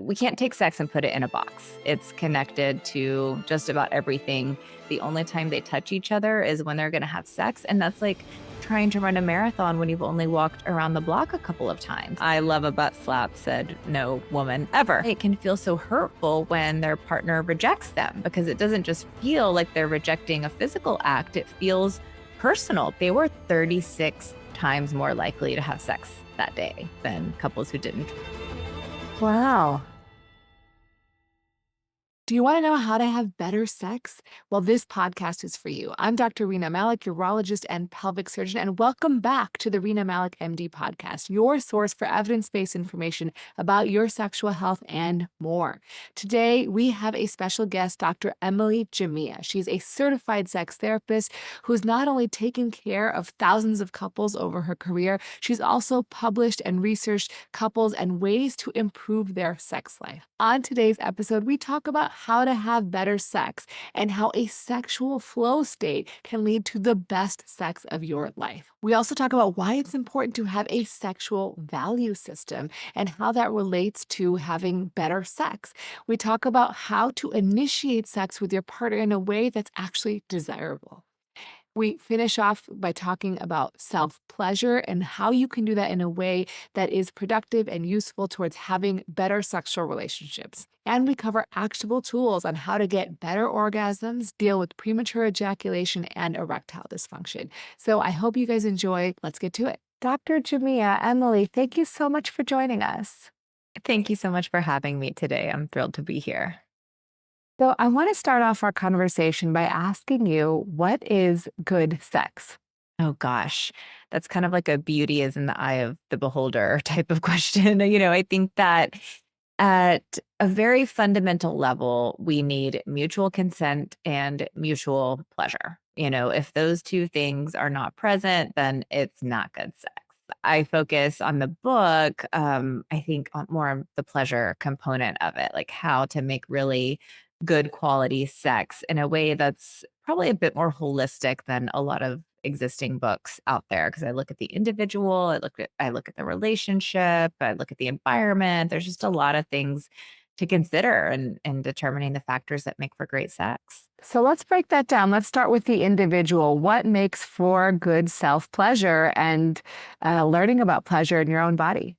we can't take sex and put it in a box. It's connected to just about everything. The only time they touch each other is when they're going to have sex. And that's like trying to run a marathon when you've only walked around the block a couple of times. I love a butt slap, said no woman ever. It can feel so hurtful when their partner rejects them because it doesn't just feel like they're rejecting a physical act. It feels personal. They were 36 times more likely to have sex that day than couples who didn't. Wow. Do you want to know how to have better sex? Well, this podcast is for you. I'm Dr. Rena Malik, urologist and pelvic surgeon, and welcome back to the Rena Malik MD podcast, your source for evidence-based information about your sexual health and more. Today, we have a special guest, Dr. Emily Jamea. She's a certified sex therapist who's not only taken care of thousands of couples over her career, she's also published and researched couples and ways to improve their sex life. On today's episode, we talk about how to have better sex and how a sexual flow state can lead to the best sex of your life. We also talk about why it's important to have a sexual value system and how that relates to having better sex. We talk about how to initiate sex with your partner in a way that's actually desirable. We finish off by talking about self-pleasure and how you can do that in a way that is productive and useful towards having better sexual relationships. And we cover actionable tools on how to get better orgasms, deal with premature ejaculation, and erectile dysfunction. So I hope you guys enjoy. Let's get to it. Dr. Jamea, Emily, thank you so much for joining us. Thank you so much for having me today. I'm thrilled to be here. So I want to start off our conversation by asking you, what is good sex? Oh gosh, that's kind of like a beauty is in the eye of the beholder type of question. I think that at a very fundamental level, we need mutual consent and mutual pleasure. If those two things are not present, then it's not good sex. I focus on the book, I think more on the pleasure component of it, like how to make really good quality sex in a way that's probably a bit more holistic than a lot of existing books out there. Because I look at the individual, I look at the relationship, I look at the environment. There's just a lot of things to consider in determining the factors that make for great sex. So let's break that down. Let's start with the individual. What makes for good self-pleasure and learning about pleasure in your own body?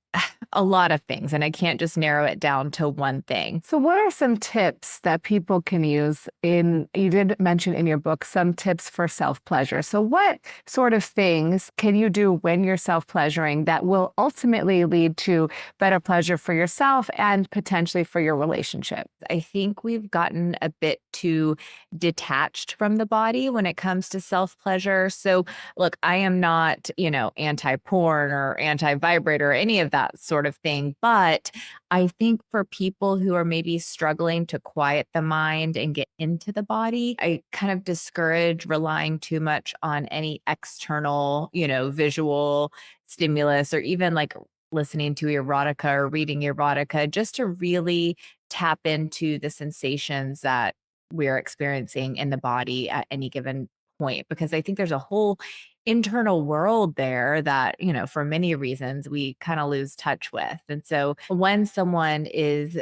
A lot of things, and I can't just narrow it down to one thing. So what are some tips that people can use you did mention in your book, some tips for self-pleasure. So what sort of things can you do when you're self-pleasuring that will ultimately lead to better pleasure for yourself and potentially for your relationship? I think we've gotten a bit too detached from the body when it comes to self-pleasure. So look, I am not, anti-porn or anti-vibrator or any of that sort of thing. But I think for people who are maybe struggling to quiet the mind and get into the body, I kind of discourage relying too much on any external, visual stimulus or even like listening to erotica or reading erotica, just to really tap into the sensations that we're experiencing in the body at any given point. Because I think there's a whole internal world there that, for many reasons we kind of lose touch with. And so when someone is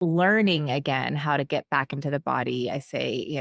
learning again how to get back into the body, I say,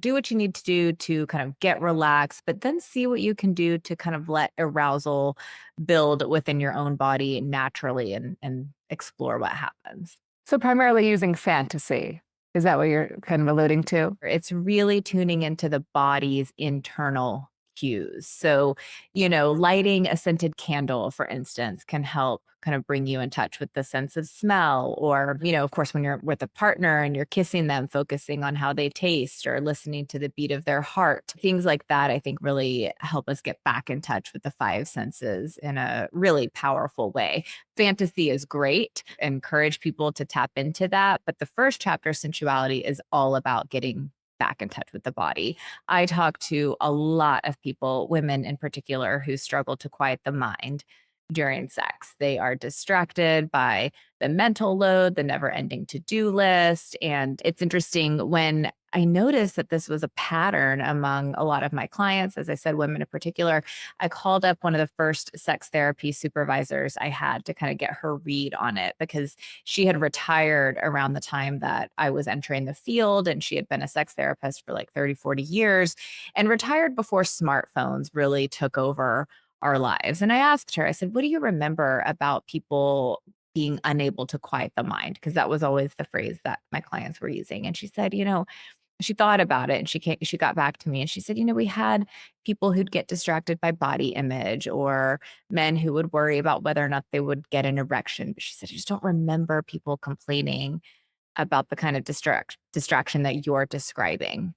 do what you need to do to kind of get relaxed, but then see what you can do to kind of let arousal build within your own body naturally and explore what happens. So primarily using fantasy. Is that what you're kind of alluding to? It's really tuning into the body's internal cues. So, lighting a scented candle, for instance, can help kind of bring you in touch with the sense of smell. Or, of course, when you're with a partner and you're kissing them, focusing on how they taste or listening to the beat of their heart. Things like that, I think, really help us get back in touch with the five senses in a really powerful way. Fantasy is great. Encourage people to tap into that. But the first chapter, Sensuality, is all about getting back in touch with the body. I talk to a lot of people, women in particular, who struggle to quiet the mind during sex. They are distracted by the mental load, the never ending to-do list. And it's interesting when I noticed that this was a pattern among a lot of my clients, as I said, women in particular. I called up one of the first sex therapy supervisors I had to kind of get her read on it, because she had retired around the time that I was entering the field, and she had been a sex therapist for like 30, 40 years and retired before smartphones really took over our lives. And I asked her, I said, what do you remember about people being unable to quiet the mind? Because that was always the phrase that my clients were using. And she said, she thought about it, and she got back to me and she said, we had people who'd get distracted by body image, or men who would worry about whether or not they would get an erection. But she said, I just don't remember people complaining about the kind of distraction that you're describing.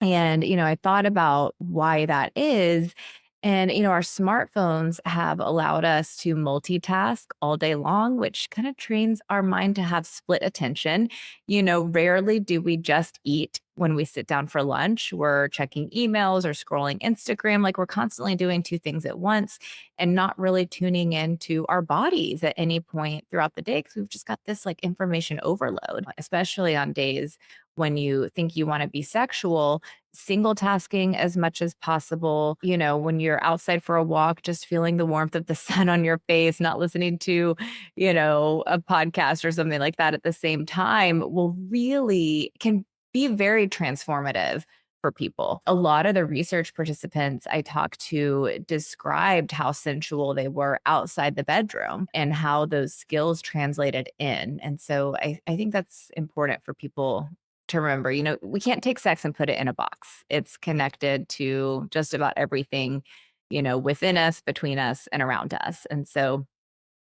And, I thought about why that is. And, our smartphones have allowed us to multitask all day long, which kind of trains our mind to have split attention. Rarely do we just eat when we sit down for lunch. We're checking emails or scrolling Instagram. Like, we're constantly doing two things at once and not really tuning into our bodies at any point throughout the day, because we've just got this like information overload, especially on days when you think you want to be sexual. Single tasking as much as possible. When you're outside for a walk, just feeling the warmth of the sun on your face, not listening to, a podcast or something like that at the same time, will really can be very transformative for people. A lot of the research participants I talked to described how sensual they were outside the bedroom and how those skills translated in. And so I think that's important for people to remember. We can't take sex and put it in a box. It's connected to just about everything, within us, between us, and around us. And so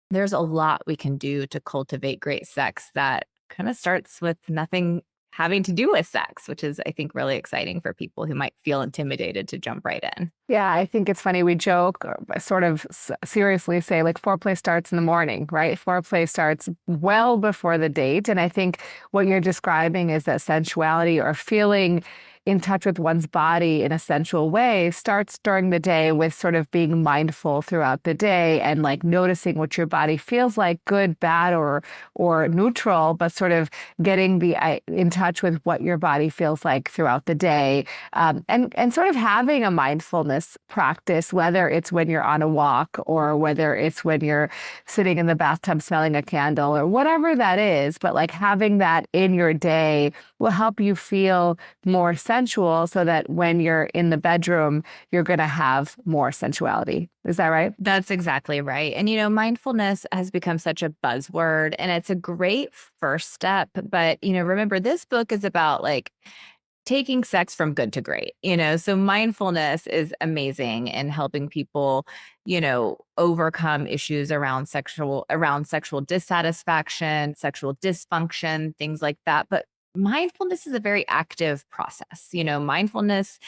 there's a lot we can do to cultivate great sex that kind of starts with nothing having to do with sex, which is, I think, really exciting for people who might feel intimidated to jump right in. Yeah, I think it's funny. We joke, or sort of seriously say, like, foreplay starts in the morning, right? Foreplay starts well before the date. And I think what you're describing is that sensuality, or feeling in touch with one's body in a sensual way, starts during the day with sort of being mindful throughout the day and like noticing what your body feels like, good, bad, or neutral, but sort of getting in touch with what your body feels like throughout the day, and sort of having a mindfulness practice, whether it's when you're on a walk or whether it's when you're sitting in the bathtub smelling a candle or whatever that is. But like having that in your day will help you feel more sensual, so that when you're in the bedroom, you're going to have more sensuality. Is that right? That's exactly right. And, mindfulness has become such a buzzword, and it's a great first step. But, remember, this book is about like taking sex from good to great, so mindfulness is amazing in helping people, overcome issues around sexual dissatisfaction, sexual dysfunction, things like that. But mindfulness is a very active process. Mindfulness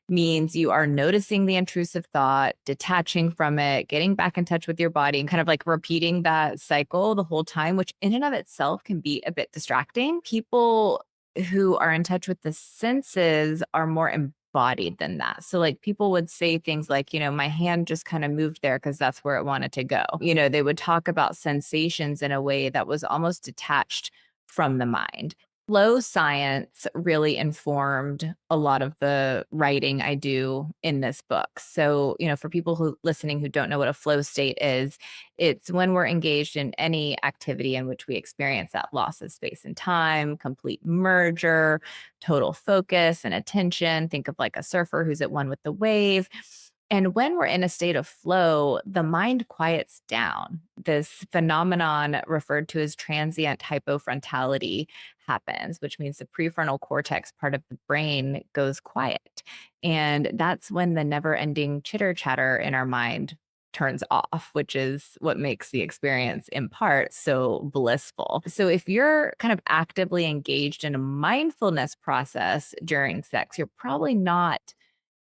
means you are noticing the intrusive thought, detaching from it, getting back in touch with your body, and kind of like repeating that cycle the whole time, which in and of itself can be a bit distracting. People who are in touch with the senses are more embodied than that. So like people would say things like, my hand just kind of moved there because that's where it wanted to go. They would talk about sensations in a way that was almost detached from the mind. Flow science really informed a lot of the writing I do in this book. So, for people who listening who don't know what a flow state is, it's when we're engaged in any activity in which we experience that loss of space and time, complete merger, total focus and attention. Think of like a surfer who's at one with the wave. And when we're in a state of flow, the mind quiets down. This phenomenon referred to as transient hypofrontality happens, which means the prefrontal cortex part of the brain goes quiet. And that's when the never ending chitter chatter in our mind turns off, which is what makes the experience in part so blissful. So if you're kind of actively engaged in a mindfulness process during sex, you're probably not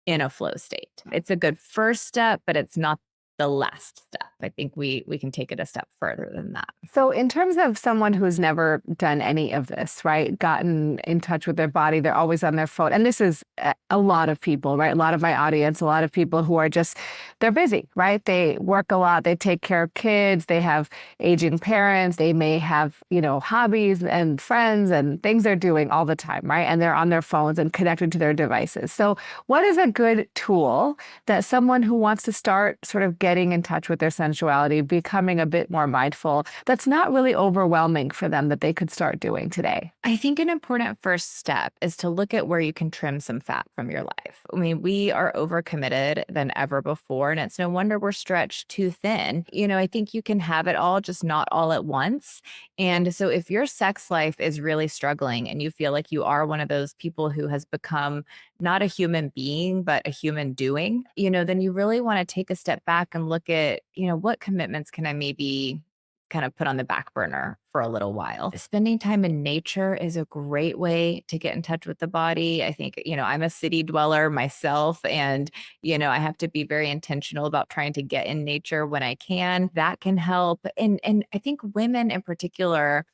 in a flow state. It's a good first step, but it's not the last step. I think we can take it a step further than that. So in terms of someone who's never done any of this, right, gotten in touch with their body, they're always on their phone. And this is a lot of people, right? A lot of my audience, a lot of people who are just, they're busy, right? They work a lot, they take care of kids, they have aging parents, they may have, hobbies and friends and things they're doing all the time, right? And they're on their phones and connected to their devices. So what is a good tool that someone who wants to start sort of getting in touch with their sensuality, becoming a bit more mindful, that's not really overwhelming for them, that they could start doing today? I think an important first step is to look at where you can trim some fat from your life. I mean, we are overcommitted than ever before, and it's no wonder we're stretched too thin. I think you can have it all, just not all at once. And so if your sex life is really struggling and you feel like you are one of those people who has become not a human being, but a human doing, then you really want to take a step back and look at, what commitments can I maybe kind of put on the back burner for a little while. Spending time in nature is a great way to get in touch with the body. I think, I'm a city dweller myself, and, I have to be very intentional about trying to get in nature when I can. That can help. And I think women in particular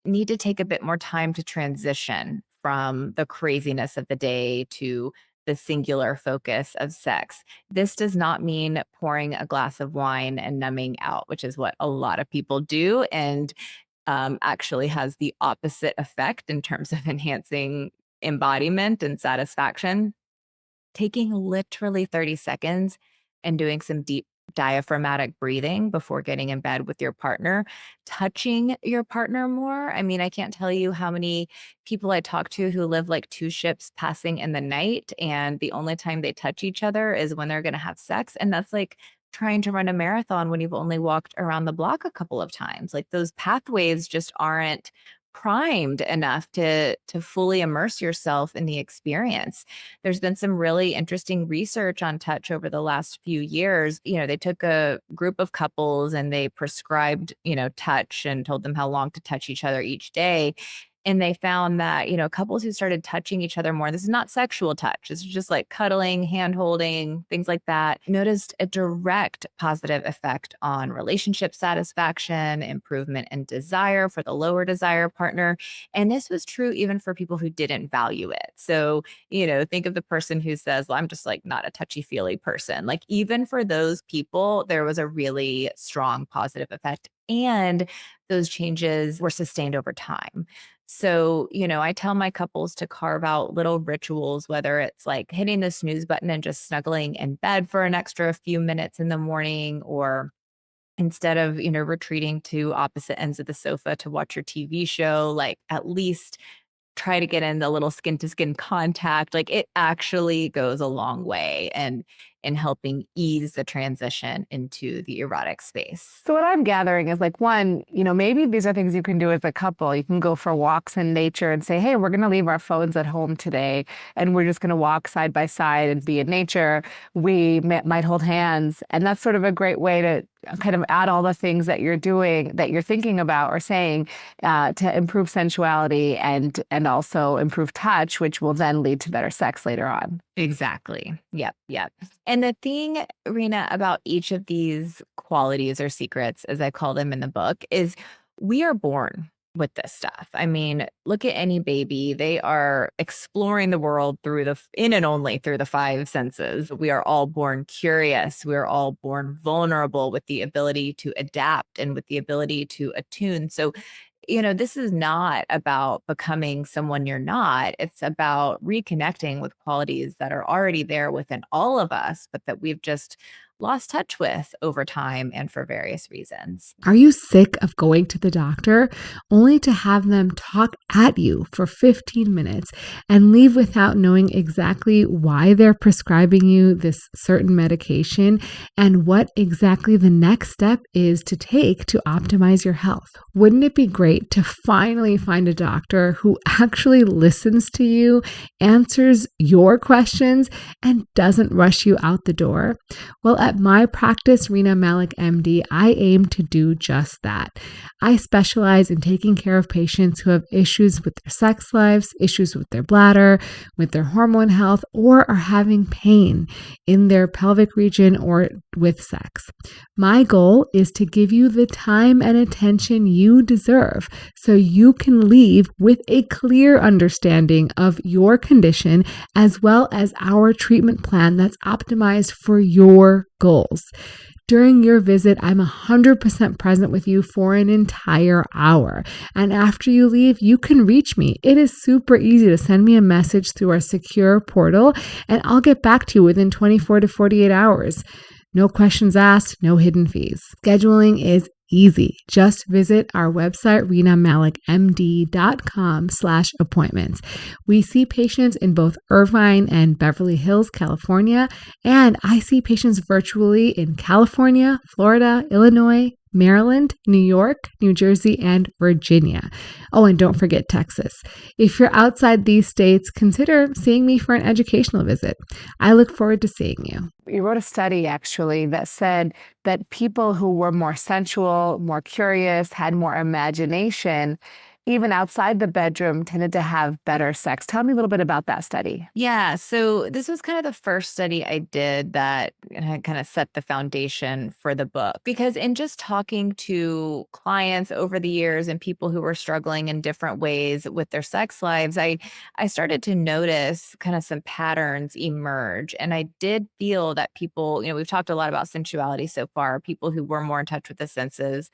need to take a bit more time to transition from the craziness of the day to the singular focus of sex. This does not mean pouring a glass of wine and numbing out, which is what a lot of people do, and actually has the opposite effect in terms of enhancing embodiment and satisfaction. Taking literally 30 seconds and doing some deep diaphragmatic breathing before getting in bed with your partner, touching your partner more. I mean, I can't tell you how many people I talk to who live like two ships passing in the night, and the only time they touch each other is when they're going to have sex. And that's like trying to run a marathon when you've only walked around the block a couple of times. Like, those pathways just aren't primed enough to fully immerse yourself in the experience. There's been some really interesting research on touch over the last few years. They took a group of couples and they prescribed, touch, and told them how long to touch each other each day. And they found that, couples who started touching each other more, this is not sexual touch, this is just like cuddling, hand holding, things like that, noticed a direct positive effect on relationship satisfaction, improvement in desire for the lower desire partner. And this was true even for people who didn't value it. So, think of the person who says, well, I'm just like not a touchy-feely person. Like, even for those people, there was a really strong positive effect. And those changes were sustained over time. So, I tell my couples to carve out little rituals, whether it's like hitting the snooze button and just snuggling in bed for an extra few minutes in the morning, or instead of, retreating to opposite ends of the sofa to watch your TV show, like at least try to get in the little skin to skin contact. Like, it actually goes a long way and in helping ease the transition into the erotic space. So what I'm gathering is, like, one, maybe these are things you can do as a couple. You can go for walks in nature and say, hey, we're going to leave our phones at home today, and we're just going to walk side by side and be in nature. We might hold hands. And that's sort of a great way to kind of add all the things that you're doing, that you're thinking about or saying, to improve sensuality and also improve touch, which will then lead to better sex later on. Exactly. Yep. And the thing, Rena, about each of these qualities or secrets, as I call them in the book, is we are born with this stuff. I mean, look at any baby. They are exploring the world in and only through the five senses. We are all born curious. We are all born vulnerable, with the ability to adapt and with the ability to attune. So, this is not about becoming someone you're not. It's about reconnecting with qualities that are already there within all of us, but that we've just lost touch with over time and for various reasons. Are you sick of going to the doctor only to have them talk at you for 15 minutes and leave without knowing exactly why they're prescribing you this certain medication and what exactly the next step is to take to optimize your health? Wouldn't it be great to finally find a doctor who actually listens to you, answers your questions, and doesn't rush you out the door? Well, at my practice, Rena Malik MD, I aim to do just that. I specialize in taking care of patients who have issues with their sex lives, issues with their bladder, with their hormone health, or are having pain in their pelvic region or with sex. My goal is to give you the time and attention you deserve so you can leave with a clear understanding of your condition as well as our treatment plan that's optimized for your goals. During your visit, I'm 100% present with you for an entire hour. And after you leave, you can reach me. It is super easy to send me a message through our secure portal, and I'll get back to you within 24 to 48 hours. No questions asked, no hidden fees. Scheduling is easy. Just visit our website, renamalikmd.com/appointments. We see patients in both Irvine and Beverly Hills, California, and I see patients virtually in California, Florida, Illinois, Maryland, New York, New Jersey, and Virginia. Oh, and don't forget Texas. If you're outside these states, consider seeing me for an educational visit. I look forward to seeing you. You wrote a study actually that said that people who were more sensual, more curious, had more imagination, even outside the bedroom, tended to have better sex. Tell me a little bit about that study. Yeah, so this was kind of the first study I did that kind of set the foundation for the book. Because in just talking to clients over the years and people who were struggling in different ways with their sex lives, I started to notice kind of some patterns emerge. And I did feel that people, we've talked a lot about sensuality so far, people who were more in touch with the senses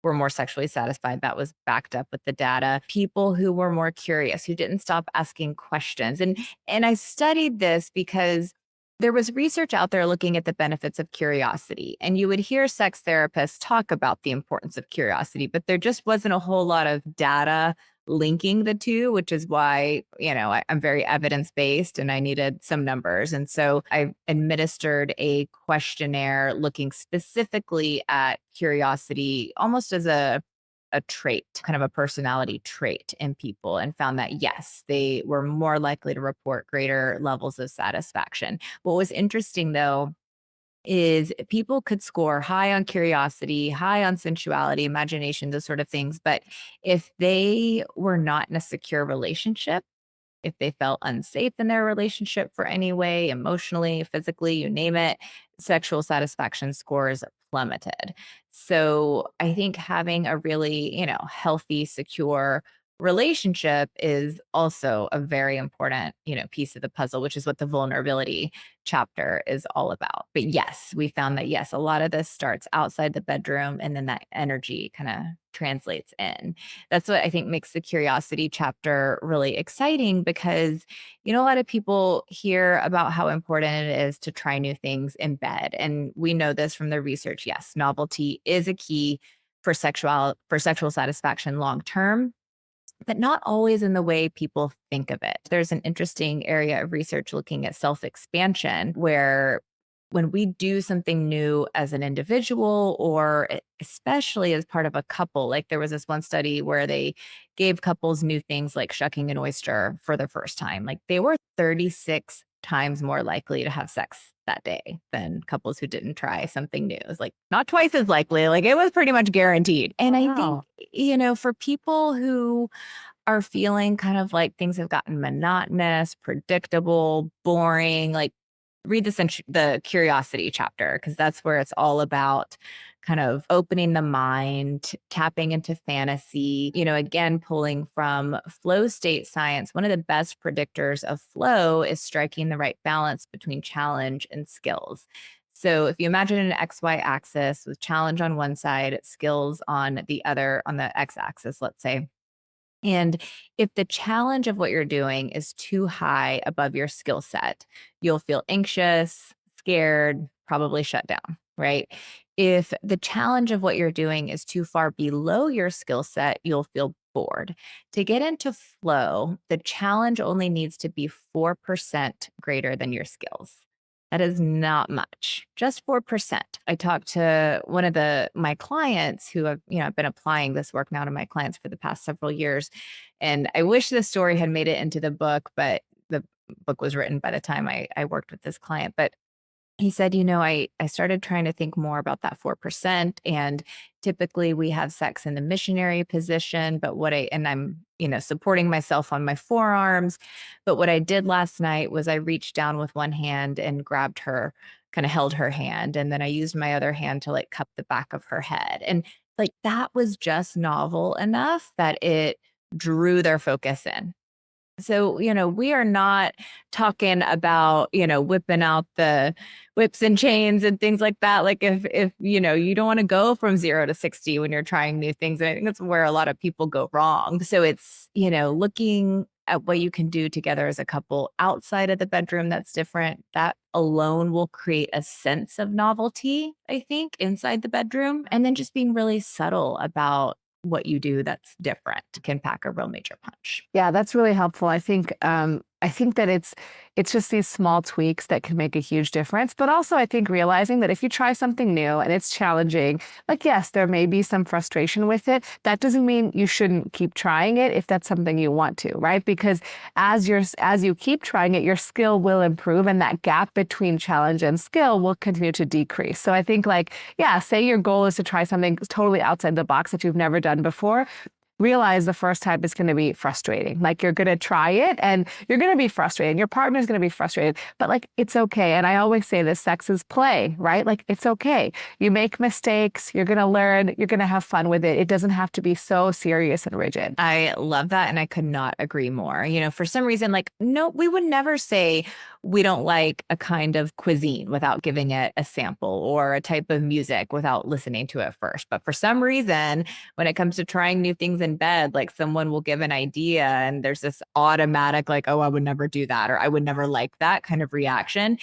were more sexually satisfied. That was backed up with the data. People who were more curious, who didn't stop asking questions. And I studied this because there was research out there looking at the benefits of curiosity. And you would hear sex therapists talk about the importance of curiosity, but there just wasn't a whole lot of data linking the two, which is why, I'm very evidence-based and I needed some numbers. And so I administered a questionnaire looking specifically at curiosity, almost as a trait, kind of a personality trait in people, and found that yes, they were more likely to report greater levels of satisfaction. What was interesting though is people could score high on curiosity, high on sensuality, imagination, those sort of things. But if they were not in a secure relationship, if they felt unsafe in their relationship for any way, emotionally, physically, you name it, sexual satisfaction scores plummeted. So I think having a really, healthy, secure relationship is also a very important, piece of the puzzle, which is what the vulnerability chapter is all about. But yes, we found that yes, a lot of this starts outside the bedroom and then that energy kind of translates in. That's what I think makes the curiosity chapter really exciting because, a lot of people hear about how important it is to try new things in bed. And we know this from the research. Yes, novelty is a key for sexual satisfaction long term, but not always in the way people think of it. There's an interesting area of research looking at self-expansion where when we do something new as an individual or especially as part of a couple, like there was this one study where they gave couples new things like shucking an oyster for the first time. Like they were 36 times more likely to have sex that day than couples who didn't try something new. It was like not twice as likely, like it was pretty much guaranteed. And I think, for people who are feeling kind of like things have gotten monotonous, predictable, boring, like read the curiosity chapter, because that's where it's all about kind of opening the mind, tapping into fantasy, again, pulling from flow state science. One of the best predictors of flow is striking the right balance between challenge and skills. So if you imagine an XY axis with challenge on one side, skills on the other, on the X axis, let's say. And if the challenge of what you're doing is too high above your skill set, you'll feel anxious, scared, probably shut down, right? If the challenge of what you're doing is too far below your skill set, you'll feel bored. To get into flow, the challenge only needs to be 4% greater than your skills. That is not much, just 4%. I talked to one of my clients who I've been applying this work now to my clients for the past several years. And I wish this story had made it into the book, but the book was written by the time I worked with this client. But he said, I started trying to think more about that 4%. And typically we have sex in the missionary position, but I'm, supporting myself on my forearms. But what I did last night was I reached down with one hand and grabbed her, kind of held her hand. And then I used my other hand to like cup the back of her head. And like that was just novel enough that it drew their focus in. So, we are not talking about, whipping out the whips and chains and things like that. Like if, you don't want to go from 0 to 60 when you're trying new things. And I think that's where a lot of people go wrong. So it's, looking at what you can do together as a couple outside of the bedroom that's different. That alone will create a sense of novelty, I think, inside the bedroom. And then just being really subtle about what you do that's different can pack a real major punch. Yeah, that's really helpful. I think that it's just these small tweaks that can make a huge difference. But also I think realizing that if you try something new and it's challenging, like yes, there may be some frustration with it. That doesn't mean you shouldn't keep trying it if that's something you want to, right? Because as you keep trying it, your skill will improve and that gap between challenge and skill will continue to decrease. So I think like, yeah, say your goal is to try something totally outside the box that you've never done before. Realize the first time is going to be frustrating. Like you're going to try it and you're going to be frustrated and your partner's going to be frustrated, but like, it's okay. And I always say this, sex is play, right? Like it's okay. You make mistakes, you're going to learn, you're going to have fun with it. It doesn't have to be so serious and rigid. I love that. And I could not agree more. For some reason, like, no, we would never say we don't like a kind of cuisine without giving it a sample or a type of music without listening to it first. But for some reason, when it comes to trying new things in bed, like someone will give an idea and there's this automatic, like, oh, I would never do that, or I would never like that kind of reaction.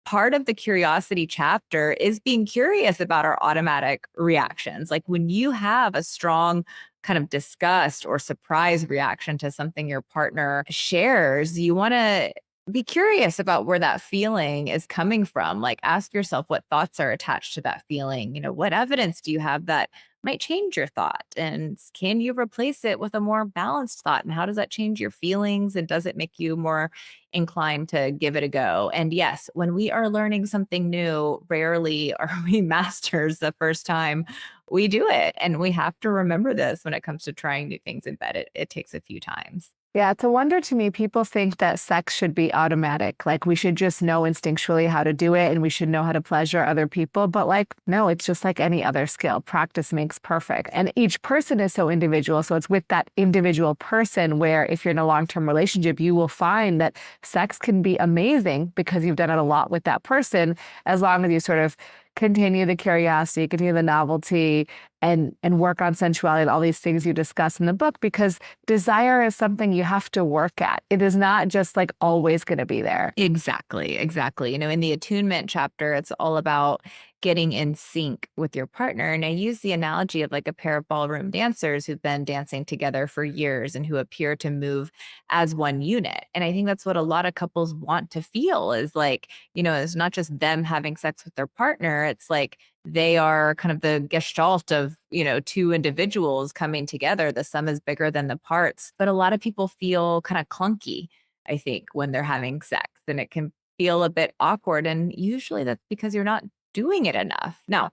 Part of the curiosity chapter is being curious about our automatic reactions. Like when you have a strong kind of disgust or surprise reaction to something your partner shares, you want to be curious about where that feeling is coming from. Like ask yourself what thoughts are attached to that feeling. What evidence do you have that might change your thought? And can you replace it with a more balanced thought? And how does that change your feelings? And does it make you more inclined to give it a go? And yes, when we are learning something new, rarely are we masters the first time we do it. And we have to remember this when it comes to trying new things in bed. It takes a few times. Yeah, it's a wonder to me. People think that sex should be automatic. Like we should just know instinctually how to do it and we should know how to pleasure other people. But like, no, it's just like any other skill. Practice makes perfect. And each person is so individual. So it's with that individual person where if you're in a long-term relationship, you will find that sex can be amazing because you've done it a lot with that person, as long as you sort of continue the curiosity, continue the novelty, and work on sensuality and all these things you discuss in the book, because desire is something you have to work at. It is not just like always going to be there. Exactly. In the attunement chapter, it's all about getting in sync with your partner. And I use the analogy of like a pair of ballroom dancers who've been dancing together for years and who appear to move as one unit. And I think that's what a lot of couples want to feel is like, it's not just them having sex with their partner. It's like they are kind of the gestalt of, two individuals coming together. The sum is bigger than the parts. But a lot of people feel kind of clunky, I think, when they're having sex, and it can feel a bit awkward. And usually that's because you're not doing it enough. Now,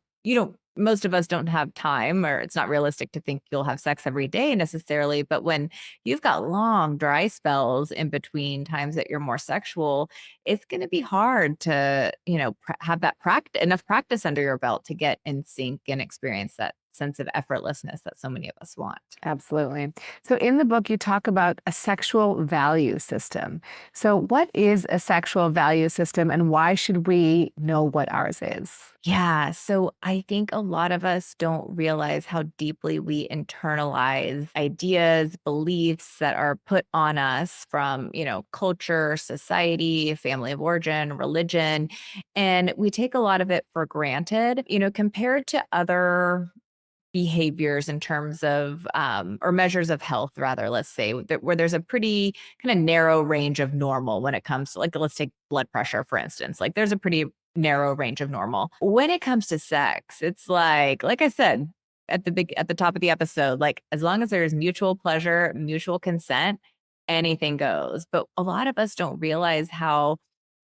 most of us don't have time, or it's not realistic to think you'll have sex every day necessarily. But when you've got long dry spells in between times that you're more sexual, it's going to be hard to, have that enough practice under your belt to get in sync and experience that sense of effortlessness that so many of us want. Absolutely. So in the book, you talk about a sexual value system. So what is a sexual value system and why should we know what ours is? Yeah. So I think a lot of us don't realize how deeply we internalize ideas, beliefs that are put on us from, culture, society, family of origin, religion. And we take a lot of it for granted, compared to other behaviors in terms of or measures of health, rather, let's say, where there's a pretty kind of narrow range of normal when it comes to, like, let's take blood pressure for instance. Like there's a pretty narrow range of normal when it comes to sex. It's like I said at the top of the episode, like as long as there's mutual pleasure, mutual consent, anything goes. But a lot of us don't realize how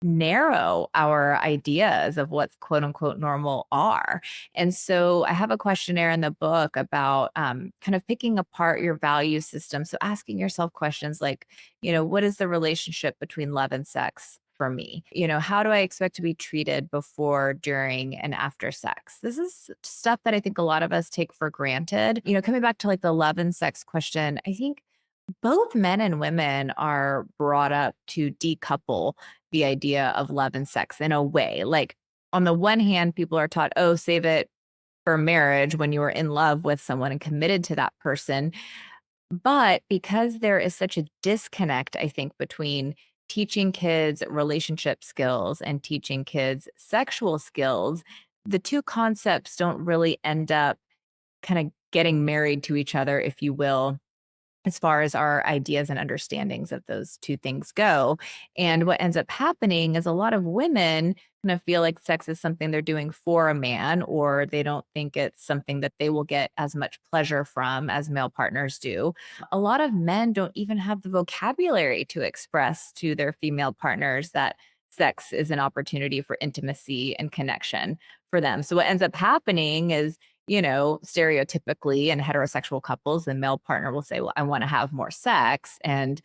narrow our ideas of what's quote unquote normal are. And so I have a questionnaire in the book about kind of picking apart your value system. So asking yourself questions like, what is the relationship between love and sex for me? How do I expect to be treated before, during, and after sex? This is stuff that I think a lot of us take for granted. Coming back to like the love and sex question, I think both men and women are brought up to decouple the idea of love and sex in a way. Like, on the one hand, people are taught, oh, save it for marriage when you are in love with someone and committed to that person. But because there is such a disconnect, I think, between teaching kids relationship skills and teaching kids sexual skills, the two concepts don't really end up kind of getting married to each other, if you will, as far as our ideas and understandings of those two things go. And what ends up happening is a lot of women kind of feel like sex is something they're doing for a man, or they don't think it's something that they will get as much pleasure from as male partners do. A lot of men don't even have the vocabulary to express to their female partners that sex is an opportunity for intimacy and connection for them. So what ends up happening is, stereotypically in heterosexual couples, the male partner will say, well, I want to have more sex. And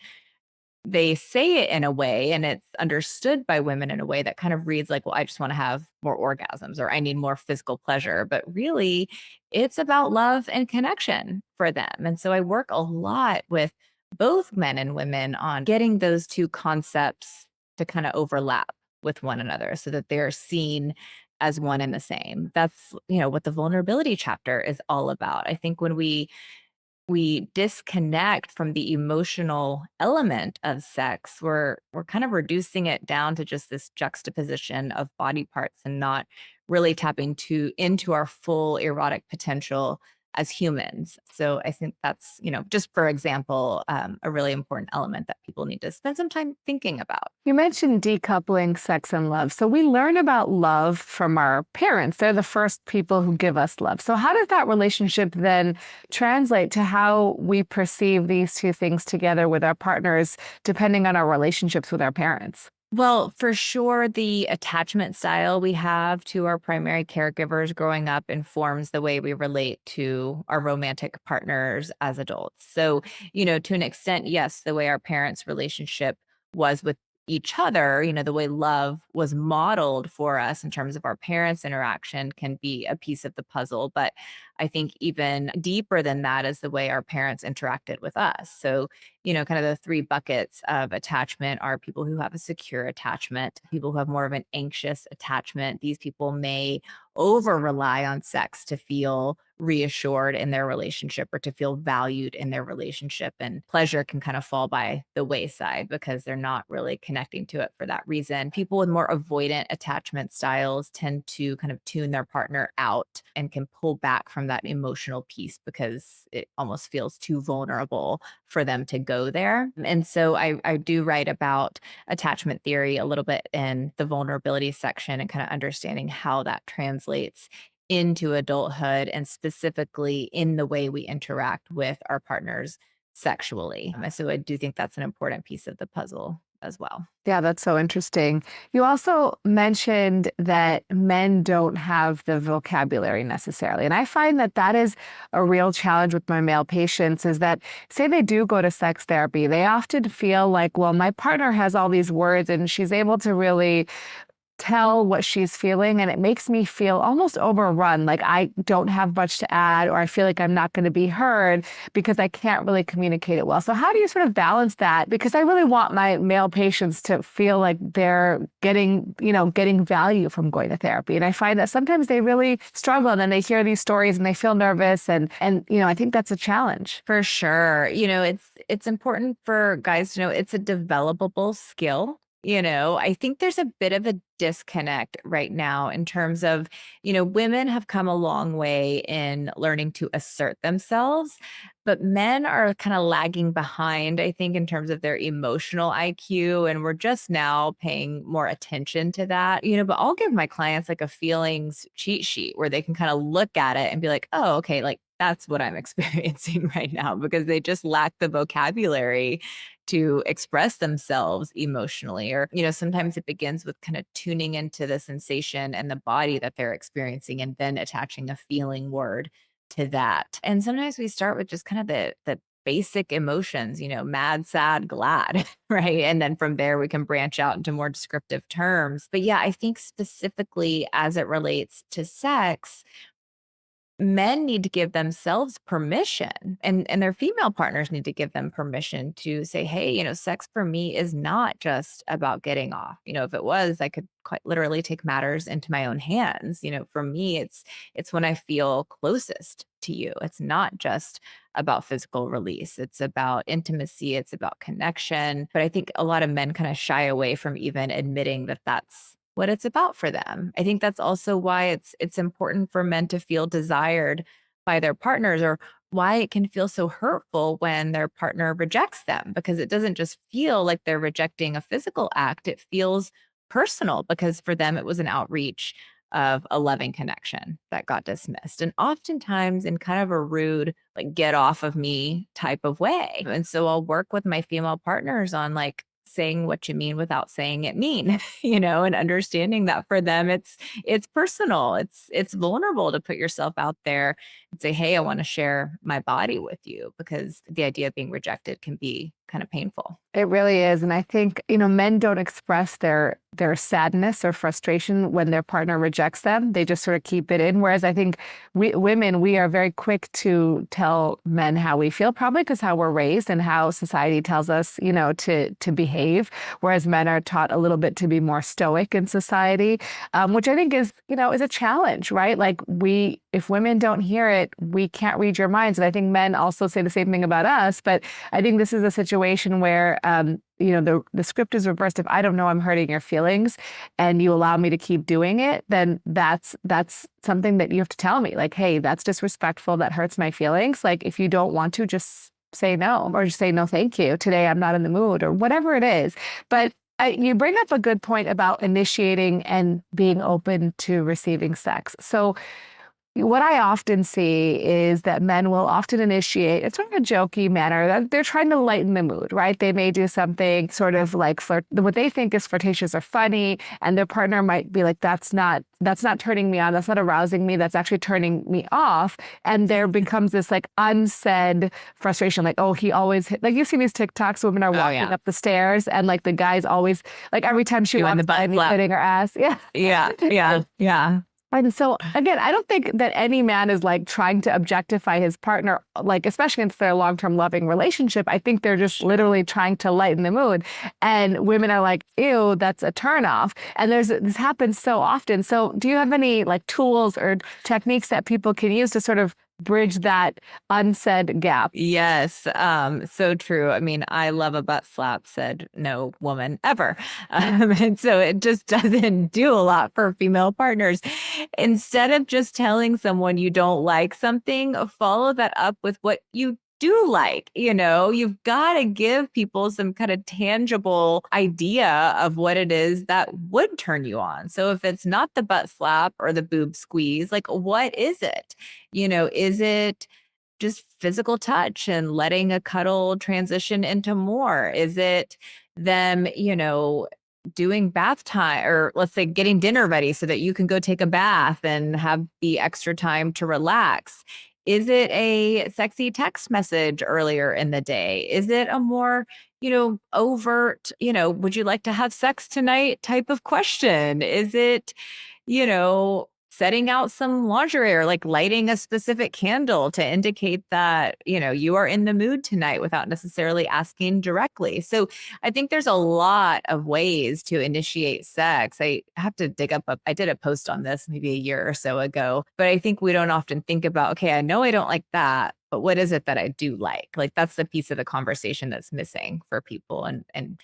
they say it in a way, and it's understood by women in a way that kind of reads like, well, I just want to have more orgasms, or I need more physical pleasure. But really, it's about love and connection for them. And so I work a lot with both men and women on getting those two concepts to kind of overlap with one another so that they're seen as one and the same. That's, what the vulnerability chapter is all about. I think when we disconnect from the emotional element of sex, we're kind of reducing it down to just this juxtaposition of body parts and not really tapping into our full erotic potential as humans. So I think that's, just for example, a really important element that people need to spend some time thinking about. You mentioned decoupling sex and love. So we learn about love from our parents. They're the first people who give us love. So how does that relationship then translate to how we perceive these two things together with our partners, depending on our relationships with our parents? Well, for sure, the attachment style we have to our primary caregivers growing up informs the way we relate to our romantic partners as adults. So, to an extent, yes, the way our parents' relationship was with each other, the way love was modeled for us in terms of our parents' interaction can be a piece of the puzzle. But I think even deeper than that is the way our parents interacted with us. So, kind of the three buckets of attachment are people who have a secure attachment, people who have more of an anxious attachment. These people may over rely on sex to feel reassured in their relationship or to feel valued in their relationship. And pleasure can kind of fall by the wayside because they're not really connecting to it for that reason. People with more avoidant attachment styles tend to kind of tune their partner out and can pull back from that emotional piece because it almost feels too vulnerable for them to go there. And so I do write about attachment theory a little bit in the vulnerability section and kind of understanding how that translates into adulthood and specifically in the way we interact with our partners sexually. So I do think that's an important piece of the puzzle as well. Yeah, that's so interesting. You also mentioned that men don't have the vocabulary necessarily. And I find that that is a real challenge with my male patients is that, say they do go to sex therapy, they often feel like, well, my partner has all these words and she's able to really tell what she's feeling, and it makes me feel almost overrun, like I don't have much to add, or I feel like I'm not going to be heard because I can't really communicate it well. So how do you sort of balance that? Because I really want my male patients to feel like they're getting value from going to therapy. And I find that sometimes they really struggle and then they hear these stories and they feel nervous. And I think that's a challenge. For sure. It's important for guys to know it's a developable skill. I think there's a bit of a disconnect right now in terms of, women have come a long way in learning to assert themselves, but men are kind of lagging behind, I think, in terms of their emotional IQ. And we're just now paying more attention to that, but I'll give my clients like a feelings cheat sheet where they can kind of look at it and be like, oh, okay, like that's what I'm experiencing right now, because they just lack the vocabulary to express themselves emotionally. Or, sometimes it begins with kind of tuning into the sensation and the body that they're experiencing and then attaching a feeling word to that. And sometimes we start with just kind of the basic emotions, mad, sad, glad, right? And then from there, we can branch out into more descriptive terms. But yeah, I think specifically as it relates to sex, men need to give themselves permission, and their female partners need to give them permission to say, hey, sex for me is not just about getting off. If it was, I could quite literally take matters into my own hands. For me, it's when I feel closest to you. It's not just about physical release. It's about intimacy. It's about connection. But I think a lot of men kind of shy away from even admitting that that's what it's about for them. I think that's also why it's important for men to feel desired by their partners, or why it can feel so hurtful when their partner rejects them, because it doesn't just feel like they're rejecting a physical act. It feels personal, because for them it was an outreach of a loving connection that got dismissed, and oftentimes in kind of a rude, like, get off of me type of way. And so I'll work with my female partners on, like, saying what you mean without saying it mean, and understanding that for them it's personal, it's vulnerable to put yourself out there and say, hey, I want to share my body with you, because the idea of being rejected can be kind of painful. It really is. And I think, men don't express their sadness or frustration when their partner rejects them. They just sort of keep it in. Whereas I think women, we are very quick to tell men how we feel, probably because how we're raised and how society tells us, to behave. Whereas men are taught a little bit to be more stoic in society, which I think is a challenge, right? Like, if women don't hear it, we can't read your minds. And I think men also say the same thing about us. But I think this is a situation where, the script is reversed. If I don't know I'm hurting your feelings and you allow me to keep doing it, then that's something that you have to tell me. Like, hey, that's disrespectful. That hurts my feelings. Like, if you don't want to, just say no, or just say, no, thank you. Today, I'm not in the mood, or whatever it is. But you bring up a good point about initiating and being open to receiving sex. So what I often see is that men will often initiate, it's sort of a jokey manner, that they're trying to lighten the mood, right? They may do something sort of like what they think is flirtatious or funny, and their partner might be like, that's not turning me on, that's not arousing me, that's actually turning me off. And there becomes this like unsaid frustration, like, oh, he always like, you've seen these TikToks, women are walking up the stairs and like the guy's always like, every time she walks by, hitting her ass. Yeah. And so, again, I don't think that any man is like trying to objectify his partner, like, especially if they're a long-term loving relationship. I think they're just literally trying to lighten the mood. And women are like, ew, that's a turnoff. And this happens so often. So do you have any like tools or techniques that people can use to sort of bridge that unsaid gap? Yes. So true. I mean, I love a butt slap, said no woman ever. And so it just doesn't do a lot for female partners. Instead of just telling someone you don't like something, follow that up with what you do like. You've got to give people some kind of tangible idea of what it is that would turn you on. So if it's not the butt slap or the boob squeeze, like, what is it? Is it just physical touch and letting a cuddle transition into more? Is it them, doing bath time, or let's say getting dinner ready so that you can go take a bath and have the extra time to relax? Is it a sexy text message earlier in the day? Is it a more, overt, would you like to have sex tonight type of question? Is it, setting out some lingerie, or like lighting a specific candle to indicate that, you are in the mood tonight without necessarily asking directly? So I think there's a lot of ways to initiate sex. I have to dig up, I did a post on this maybe a year or so ago, but I think we don't often think about, okay, I know I don't like that, but what is it that I do like? Like, that's the piece of the conversation that's missing for people. And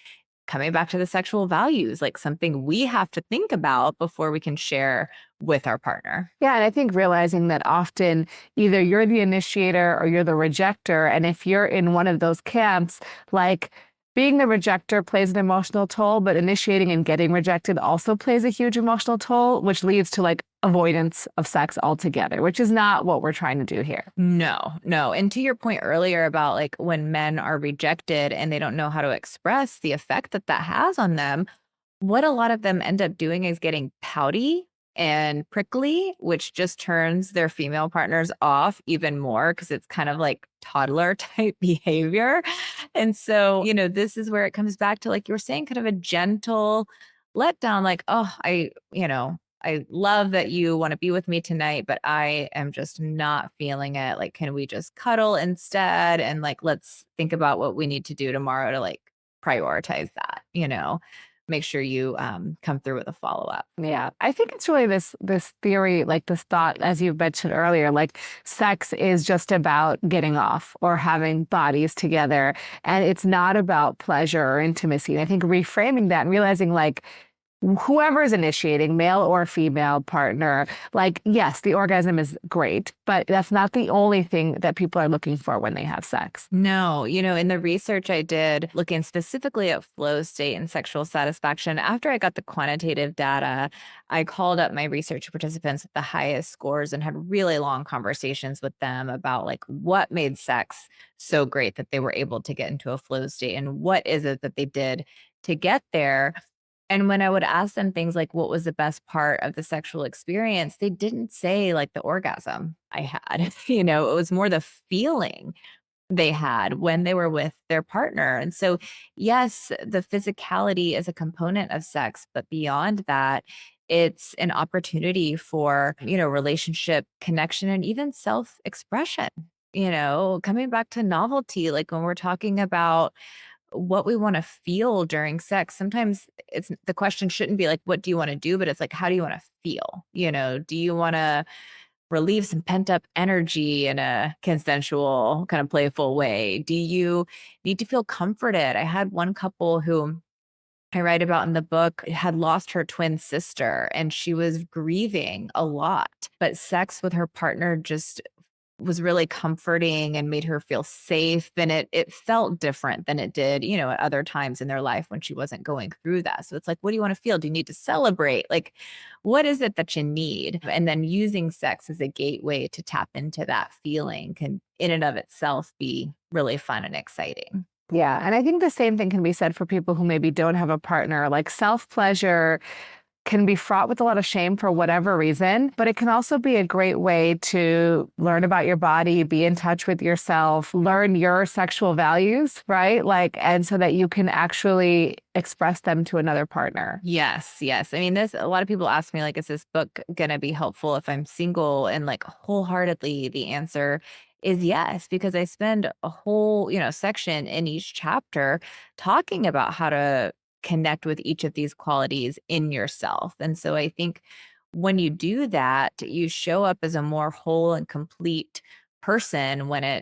coming back to the sexual values, like something we have to think about before we can share with our partner. Yeah. And I think realizing that often either you're the initiator or you're the rejector. And if you're in one of those camps, like, being the rejecter plays an emotional toll, but initiating and getting rejected also plays a huge emotional toll, which leads to like avoidance of sex altogether, which is not what we're trying to do here. No. And to your point earlier about like when men are rejected and they don't know how to express the effect that that has on them, what a lot of them end up doing is getting pouty and prickly, which just turns their female partners off even more because it's kind of like toddler type behavior. And so, this is where it comes back to, like you were saying, kind of a gentle letdown, like, oh, I love that you want to be with me tonight, but I am just not feeling it. Like, can we just cuddle instead? And like, let's think about what we need to do tomorrow to like prioritize that, make sure you come through with a follow-up. Yeah, I think it's really this theory, like this thought, as you mentioned earlier, like sex is just about getting off or having bodies together, and it's not about pleasure or intimacy. And I think reframing that and realizing like whoever is initiating, male or female partner, like, yes, the orgasm is great, but that's not the only thing that people are looking for when they have sex. No, in the research I did looking specifically at flow state and sexual satisfaction, after I got the quantitative data, I called up my research participants with the highest scores and had really long conversations with them about like what made sex so great that they were able to get into a flow state and what is it that they did to get there. And when I would ask them things like, what was the best part of the sexual experience? They didn't say like the orgasm I had, it was more the feeling they had when they were with their partner. And so, yes, the physicality is a component of sex, but beyond that, it's an opportunity for, relationship connection and even self-expression. Coming back to novelty, like when we're talking about what we want to feel during sex, sometimes it's the question shouldn't be like, what do you want to do? But it's like, how do you want to feel? Do you want to relieve some pent up energy in a consensual, kind of playful way? Do you need to feel comforted? I had one couple who I write about in the book had lost her twin sister and she was grieving a lot, but sex with her partner just was really comforting and made her feel safe. And it felt different than it did, at other times in their life when she wasn't going through that. So it's like, what do you want to feel? Do you need to celebrate? Like, what is it that you need? And then using sex as a gateway to tap into that feeling can in and of itself be really fun and exciting. Yeah. And I think the same thing can be said for people who maybe don't have a partner. Like self-pleasure can be fraught with a lot of shame for whatever reason, but it can also be a great way to learn about your body, be in touch with yourself, learn your sexual values, right? Like, and so that you can actually express them to another partner. Yes. I mean, a lot of people ask me, like, is this book going to be helpful if I'm single? And like wholeheartedly, the answer is yes, because I spend a whole, section in each chapter talking about how to connect with each of these qualities in yourself. And so I think when you do that, you show up as a more whole and complete person when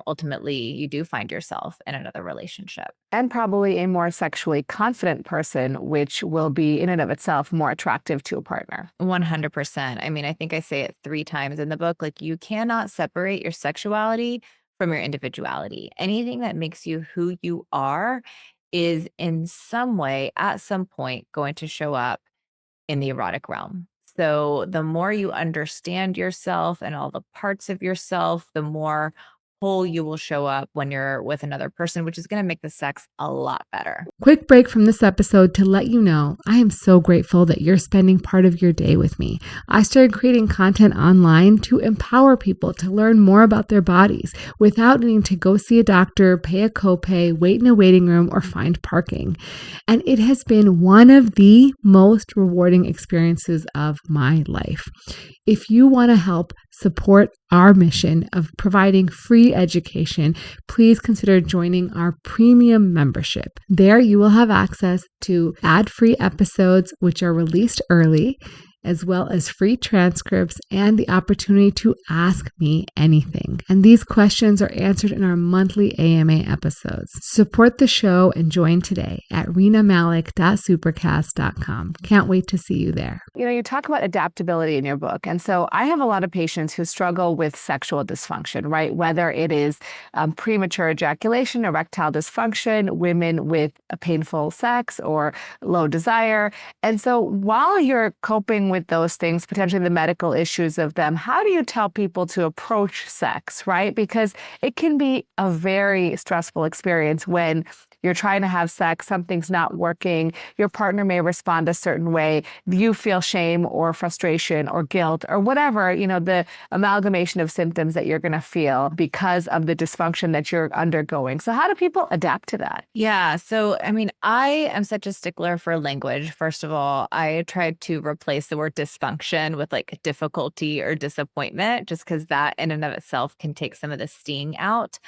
ultimately you do find yourself in another relationship. And probably a more sexually confident person, which will be in and of itself more attractive to a partner. 100%. I mean, I think I say it 3 times in the book, like you cannot separate your sexuality from your individuality. Anything that makes you who you are is in some way, at some point, going to show up in the erotic realm. So the more you understand yourself and all the parts of yourself, the more whole you will show up when you're with another person, which is going to make the sex a lot better. Quick break from this episode to let you know I am so grateful that you're spending part of your day with me. I started creating content online to empower people to learn more about their bodies without needing to go see a doctor, pay a copay, wait in a waiting room, or find parking. And it has been one of the most rewarding experiences of my life. If you want to help support our mission of providing free education, please consider joining our premium membership. There you will have access to ad-free episodes, which are released early, as well as free transcripts and the opportunity to ask me anything. And these questions are answered in our monthly AMA episodes. Support the show and join today at renamalik.supercast.com. Can't wait to see you there. You talk about adaptability in your book. And so I have a lot of patients who struggle with sexual dysfunction, right? Whether it is premature ejaculation, erectile dysfunction, women with a painful sex or low desire. And so while you're coping with those things, potentially the medical issues of them, how do you tell people to approach sex, right? Because it can be a very stressful experience when you're trying to have sex, something's not working, your partner may respond a certain way, you feel shame or frustration or guilt or whatever, the amalgamation of symptoms that you're going to feel because of the dysfunction that you're undergoing. So how do people adapt to that? Yeah. So, I mean, I am such a stickler for language. First of all, I tried to replace the word dysfunction with like difficulty or disappointment, just because that in and of itself can take some of the sting out.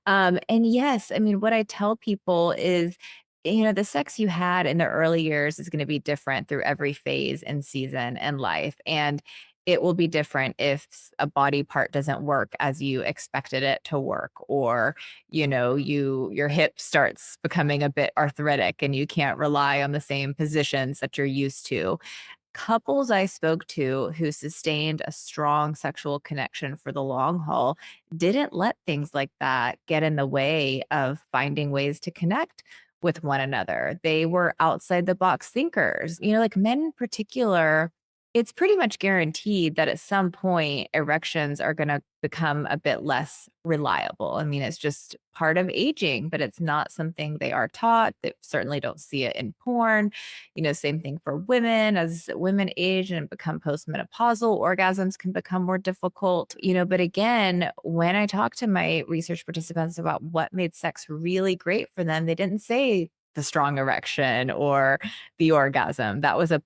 And yes, I mean, what I tell people is, the sex you had in the early years is going to be different through every phase and season and life. And it will be different if a body part doesn't work as you expected it to work, or, your hip starts becoming a bit arthritic and you can't rely on the same positions that you're used to. Couples I spoke to who sustained a strong sexual connection for the long haul didn't let things like that get in the way of finding ways to connect with one another. They were outside the box thinkers. Like men in particular, it's pretty much guaranteed that at some point erections are going to become a bit less reliable. I mean, it's just part of aging, but it's not something they are taught. They certainly don't see it in porn. Same thing for women. As women age and become postmenopausal, orgasms can become more difficult. But again, when I talk to my research participants about what made sex really great for them, they didn't say the strong erection or the orgasm. That was a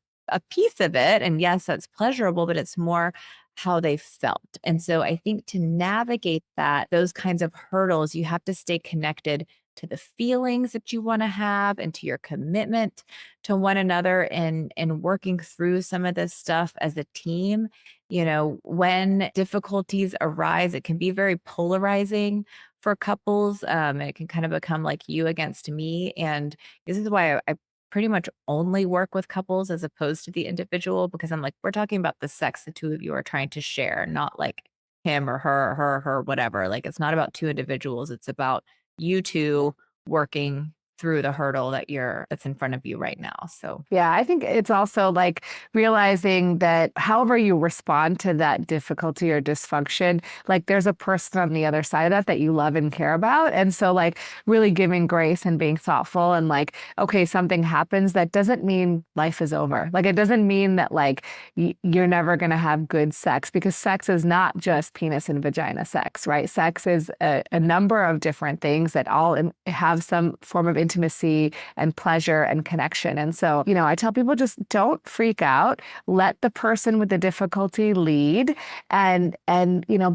piece of it. And yes, that's pleasurable, but it's more how they felt. And so I think to navigate those kinds of hurdles, you have to stay connected to the feelings that you want to have and to your commitment to one another, and working through some of this stuff as a team. When difficulties arise, it can be very polarizing for couples. And it can kind of become like you against me. And this is why I pretty much only work with couples as opposed to the individual, because I'm like, we're talking about the sex the two of you are trying to share, not like him or her, whatever. Like, it's not about two individuals. It's about you two working through the hurdle that's in front of you right now. So yeah, I think it's also like realizing that however you respond to that difficulty or dysfunction, like there's a person on the other side of that you love and care about. And so like really giving grace and being thoughtful and like, okay, something happens, that doesn't mean life is over. Like, it doesn't mean that like you're never going to have good sex, because sex is not just penis and vagina sex, right? Sex is a number of different things that all have some form of intimacy and pleasure and connection. And so, I tell people, just don't freak out. Let the person with the difficulty lead, and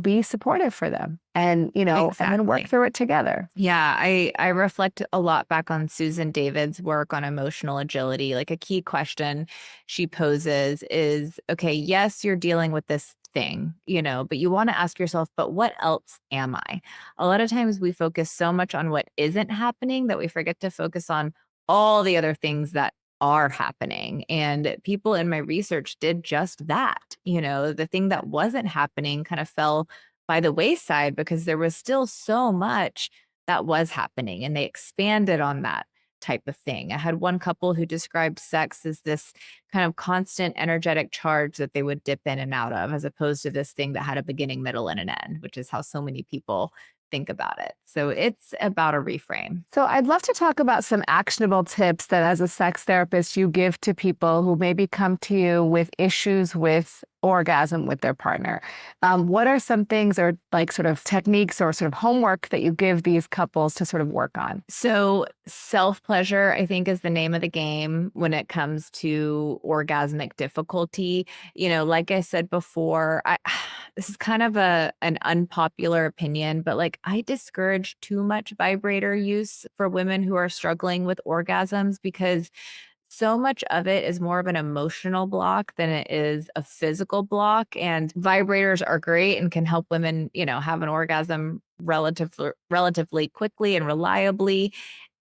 be supportive for them. And, and then work through it together. Yeah, I reflect a lot back on Susan David's work on emotional agility. Like, a key question she poses is, okay, yes, you're dealing with this thing, but you want to ask yourself, but what else am I? A lot of times we focus so much on what isn't happening that we forget to focus on all the other things that are happening. And people in my research did just that. The thing that wasn't happening kind of fell by the wayside because there was still so much that was happening, and they expanded on that type of thing. I had one couple who described sex as this kind of constant energetic charge that they would dip in and out of, as opposed to this thing that had a beginning, middle, and an end, which is how so many people think about it. So it's about a reframe. So I'd love to talk about some actionable tips that as a sex therapist you give to people who maybe come to you with issues with orgasm with their partner. What are some things or like sort of techniques or sort of homework that you give these couples to sort of work on? So self-pleasure, I think, is the name of the game when it comes to orgasmic difficulty. Like I said before, this is kind of an unpopular opinion, but like, I discourage too much vibrator use for women who are struggling with orgasms, because so much of it is more of an emotional block than it is a physical block. And vibrators are great and can help women, have an orgasm relatively quickly and reliably.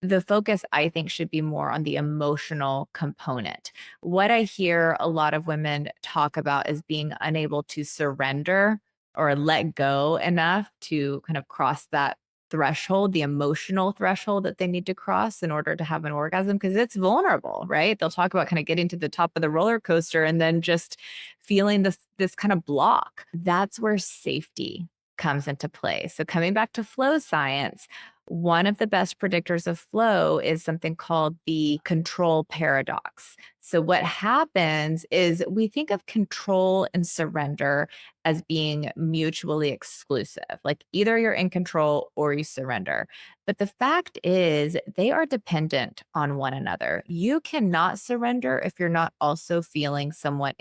The focus, I think, should be more on the emotional component. What I hear a lot of women talk about is being unable to surrender or let go enough to kind of cross that threshold, the emotional threshold that they need to cross in order to have an orgasm, because it's vulnerable, right? They'll talk about kind of getting to the top of the roller coaster and then just feeling this kind of block. That's where safety comes into play. So coming back to flow science, one of the best predictors of flow is something called the control paradox. So what happens is we think of control and surrender as being mutually exclusive. Like either you're in control or you surrender. But the fact is they are dependent on one another. You cannot surrender if you're not also feeling somewhat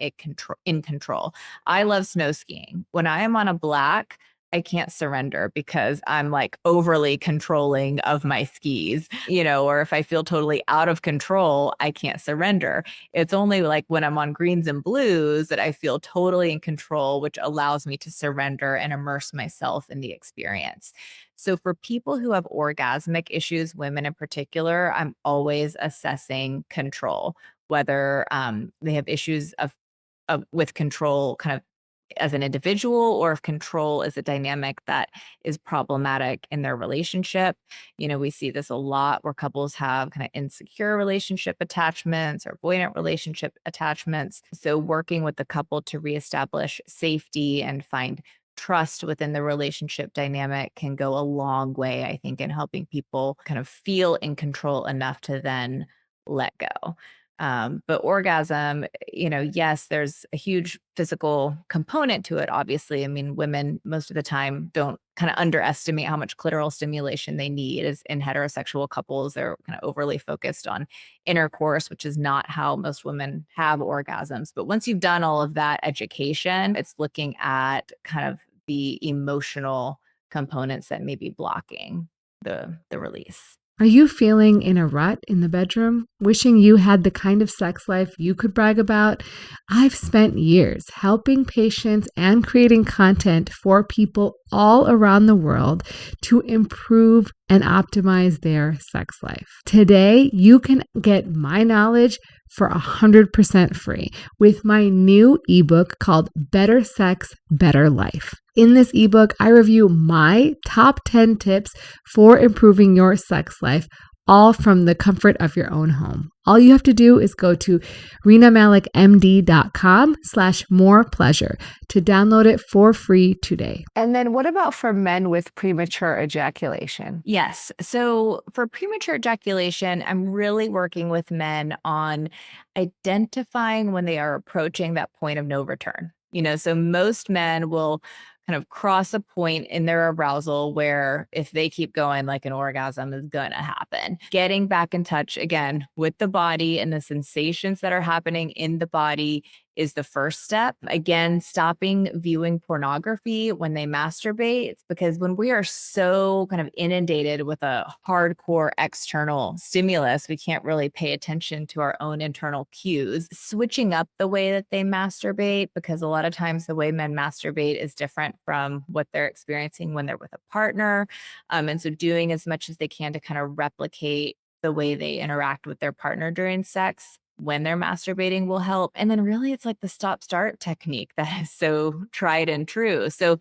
in control. I love snow skiing. When I am on a black, I can't surrender because I'm like overly controlling of my skis, or if I feel totally out of control, I can't surrender. It's only like when I'm on greens and blues that I feel totally in control, which allows me to surrender and immerse myself in the experience. So for people who have orgasmic issues, women in particular, I'm always assessing control, whether they have issues with control kind of as an individual, or if control is a dynamic that is problematic in their relationship. We see this a lot where couples have kind of insecure relationship attachments or avoidant relationship attachments. So working with the couple to reestablish safety and find trust within the relationship dynamic can go a long way, I think, in helping people kind of feel in control enough to then let go. But orgasm, yes, there's a huge physical component to it, obviously. I mean, women most of the time don't kind of underestimate how much clitoral stimulation they need. As in heterosexual couples, they're kind of overly focused on intercourse, which is not how most women have orgasms. But once you've done all of that education, it's looking at kind of the emotional components that may be blocking the release. Are you feeling in a rut in the bedroom, wishing you had the kind of sex life you could brag about? I've spent years helping patients and creating content for people all around the world to improve and optimize their sex life. Today, you can get my knowledge for 100% free with my new ebook called Better Sex, Better Life. In this ebook, I review my top 10 tips for improving your sex life, all from the comfort of your own home. All you have to do is go to renamalikmd.com/morepleasure to download it for free today. And then what about for men with premature ejaculation? Yes. So for premature ejaculation, I'm really working with men on identifying when they are approaching that point of no return. So most men will kind of cross a point in their arousal where if they keep going, like an orgasm is going to happen. Getting back in touch again with the body and the sensations that are happening in the body is the first step. Again, stopping viewing pornography when they masturbate, because when we are so kind of inundated with a hardcore external stimulus, we can't really pay attention to our own internal cues. Switching up the way that they masturbate, because a lot of times the way men masturbate is different from what they're experiencing when they're with a partner. And so doing as much as they can to kind of replicate the way they interact with their partner during sex when they're masturbating will help. And then really it's like the stop start technique that is so tried and true. So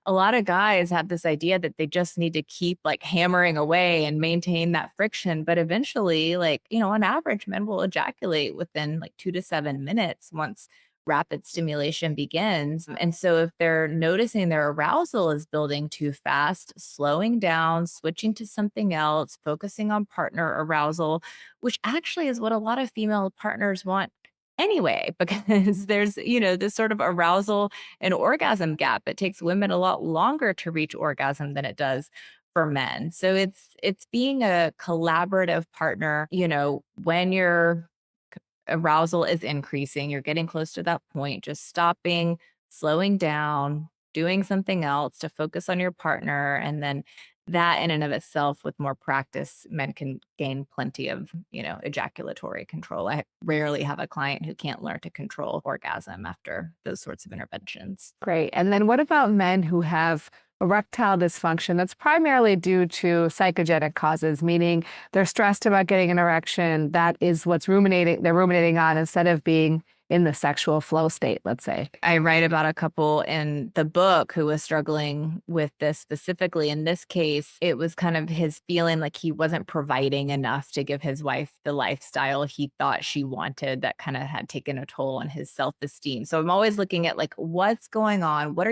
a lot of guys have this idea that they just need to keep like hammering away and maintain that friction. But eventually, like, on average, men will ejaculate within like 2 to 7 minutes once rapid stimulation begins. And so if they're noticing their arousal is building too fast, slowing down, switching to something else, focusing on partner arousal, which actually is what a lot of female partners want anyway, because there's, this sort of arousal and orgasm gap. It takes women a lot longer to reach orgasm than it does for men. So it's being a collaborative partner, when you're arousal is increasing, you're getting close to that point, just stopping, slowing down, doing something else to focus on your partner, and then that in and of itself, with more practice, men can gain plenty of, ejaculatory control. I rarely have a client who can't learn to control orgasm after those sorts of interventions. Great. And then what about men who have erectile dysfunction that's primarily due to psychogenic causes, meaning they're stressed about getting an erection? That is what's they're ruminating on instead of being in the sexual flow state, let's say. I write about a couple in the book who was struggling with this specifically. In this case, it was kind of his feeling like he wasn't providing enough to give his wife the lifestyle he thought she wanted, that kind of had taken a toll on his self-esteem. So I'm always looking at like, what's going on? What are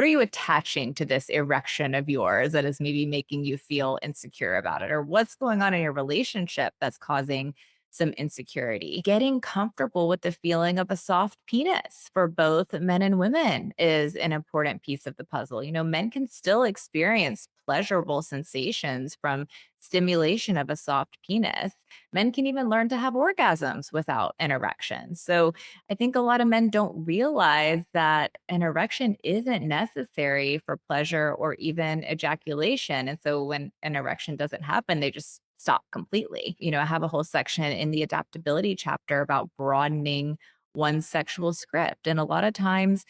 you attaching to this erection of yours that is maybe making you feel insecure about it? Or what's going on in your relationship that's causing some insecurity? Getting comfortable with the feeling of a soft penis for both men and women is an important piece of the puzzle. Men can still experience pleasurable sensations from stimulation of a soft penis. Men can even learn to have orgasms without an erection. So I think a lot of men don't realize that an erection isn't necessary for pleasure or even ejaculation. And so when an erection doesn't happen, they just stop completely. I have a whole section in the adaptability chapter about broadening one's sexual script. And a lot of times,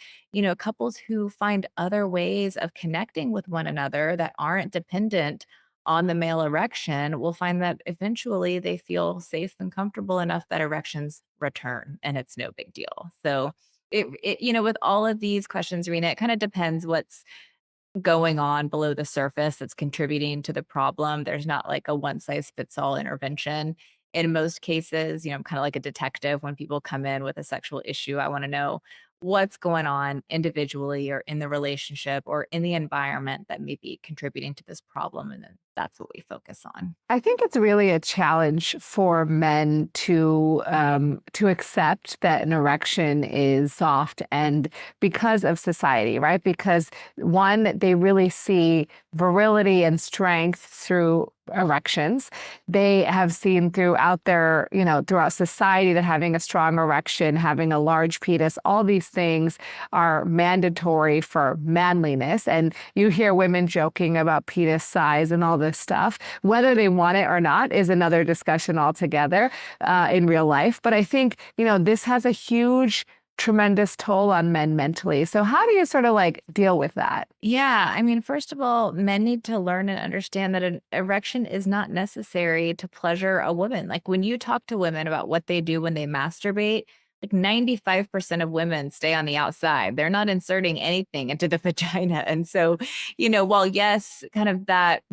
couples who find other ways of connecting with one another that aren't dependent on the male erection will find that eventually they feel safe and comfortable enough that erections return and it's no big deal. So with all of these questions, Rena, it kind of depends what's going on below the surface that's contributing to the problem. There's not like a one size fits all intervention. In most cases, I'm kind of like a detective. When people come in with a sexual issue, I want to know what's going on individually or in the relationship or in the environment that may be contributing to this problem. And then that's what we focus on. I think it's really a challenge for men to accept that an erection is soft, and because of society, right? Because one, they really see virility and strength through erections. They have seen throughout throughout society that having a strong erection, having a large penis, all these things are mandatory for manliness. And you hear women joking about penis size and all this stuff. Whether they want it or not is another discussion altogether in real life. But I think, this has a tremendous toll on men mentally. So how do you sort of like deal with that? Yeah. I mean, first of all, men need to learn and understand that an erection is not necessary to pleasure a woman. Like when you talk to women about what they do when they masturbate, like 95% of women stay on the outside. They're not inserting anything into the vagina. And so, while yes, kind of that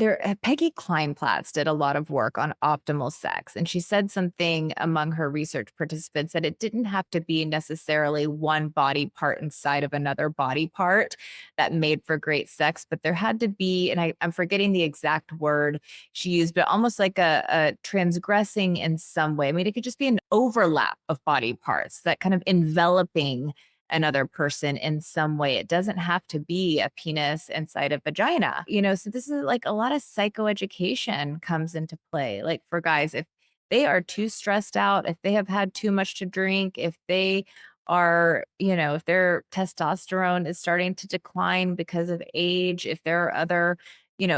Peggy Kleinplatz did a lot of work on optimal sex. And she said something among her research participants that it didn't have to be necessarily one body part inside of another body part that made for great sex, but there had to be, and I'm forgetting the exact word she used, but almost like a transgressing in some way. I mean, it could just be an overlap of body parts that kind of enveloping another person in some way. It doesn't have to be a penis inside a vagina, so this is like a lot of psychoeducation comes into play. Like for guys, if they are too stressed out, if they have had too much to drink, if they are, if their testosterone is starting to decline because of age, if there are other,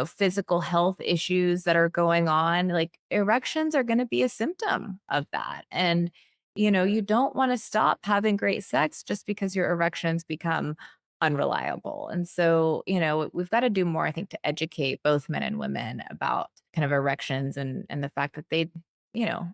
physical health issues that are going on, like erections are going to be a symptom of that. And you don't want to stop having great sex just because your erections become unreliable. And so, we've got to do more, I think, to educate both men and women about kind of erections and the fact that they,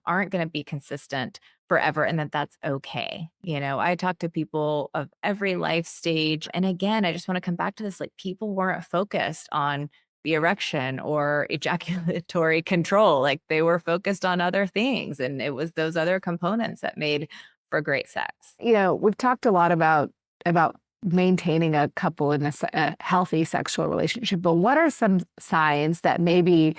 aren't going to be consistent forever and that that's okay. I talk to people of every life stage. And again, I just want to come back to this, like people weren't focused on the erection or ejaculatory control. Like they were focused on other things. And it was those other components that made for great sex. We've talked a lot about maintaining a couple in a healthy sexual relationship, but what are some signs that maybe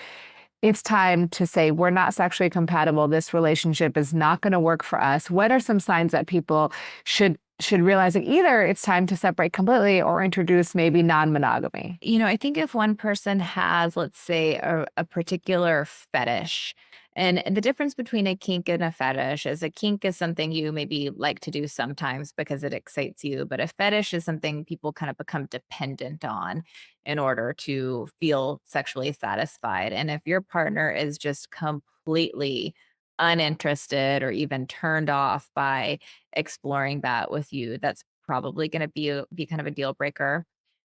it's time to say, we're not sexually compatible, this relationship is not going to work for us? What are some signs that people should realize that either it's time to separate completely or introduce maybe non-monogamy? I think if one person has, let's say, a particular fetish And the difference between a kink and a fetish is a kink is something you maybe like to do sometimes because it excites you, but a fetish is something people kind of become dependent on in order to feel sexually satisfied. And if your partner is just completely uninterested or even turned off by exploring that with you, that's probably going to be kind of a deal breaker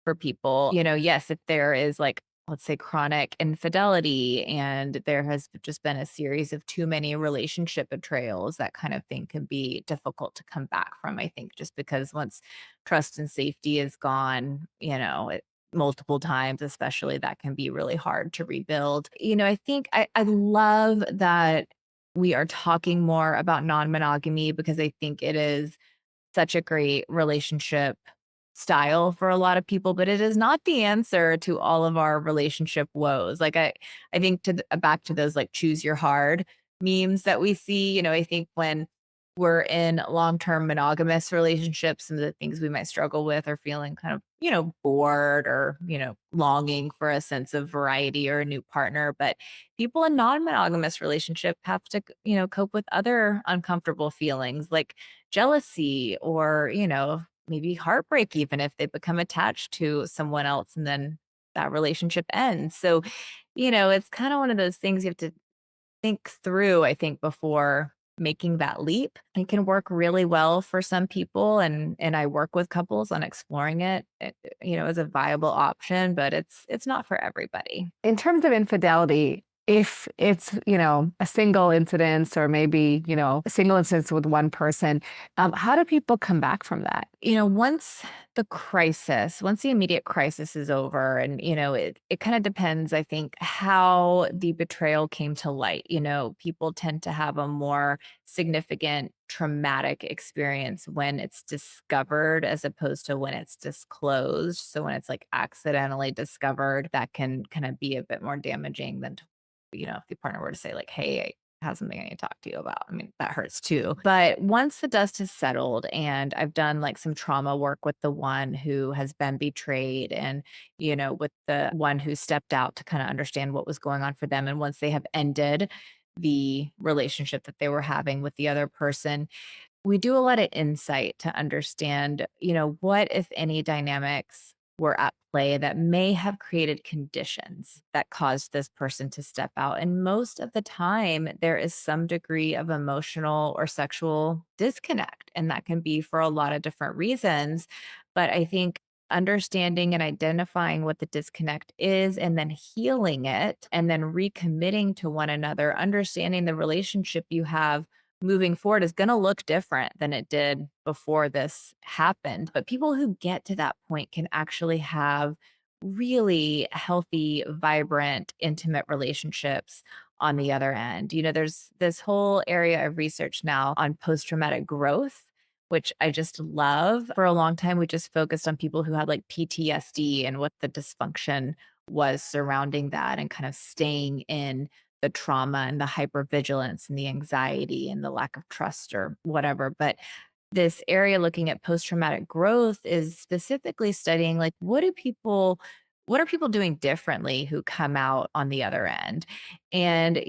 for people. Yes, if there is like, let's say, chronic infidelity and there has just been a series of too many relationship betrayals, that kind of thing can be difficult to come back from, I think, just because once trust and safety is gone, multiple times, especially, that can be really hard to rebuild. I think I love that we are talking more about non-monogamy because I think it is such a great relationship style for a lot of people, but it is not the answer to all of our relationship woes. Like I think back to those like choose your hard memes that we see, I think when we're in long-term monogamous relationships, some of the things we might struggle with are feeling kind of, bored or, longing for a sense of variety or a new partner. But people in non-monogamous relationship have to, cope with other uncomfortable feelings like jealousy or, maybe heartbreak, even if they become attached to someone else and then that relationship ends. So, it's kind of one of those things you have to think through, I think, before making that leap. It can work really well for some people, and I work with couples on exploring it, as a viable option, but it's not for everybody. In terms of infidelity, if it's, a single incidence or maybe, a single incidence with one person, how do people come back from that? Once the immediate crisis is over, and, it kind of depends, I think, how the betrayal came to light. People tend to have a more significant traumatic experience when it's discovered as opposed to when it's disclosed. So when it's like accidentally discovered, that can kind of be a bit more damaging than if the partner were to say like, hey, I have something I need to talk to you about. I mean, that hurts too. But once the dust has settled and I've done like some trauma work with the one who has been betrayed and, with the one who stepped out to kind of understand what was going on for them. And once they have ended the relationship that they were having with the other person, we do a lot of insight to understand, what, if any, dynamics were at play that may have created conditions that caused this person to step out. And most of the time, there is some degree of emotional or sexual disconnect. And that can be for a lot of different reasons. But I think understanding and identifying what the disconnect is and then healing it and then recommitting to one another, understanding the relationship you have moving forward is going to look different than it did before this happened. But people who get to that point can actually have really healthy, vibrant, intimate relationships on the other end. There's this whole area of research now on post-traumatic growth, which I just love. For a long time, we just focused on people who had like PTSD and what the dysfunction was surrounding that and kind of staying in the trauma and the hypervigilance and the anxiety and the lack of trust or whatever. But this area looking at post-traumatic growth is specifically studying like what are people doing differently who come out on the other end. And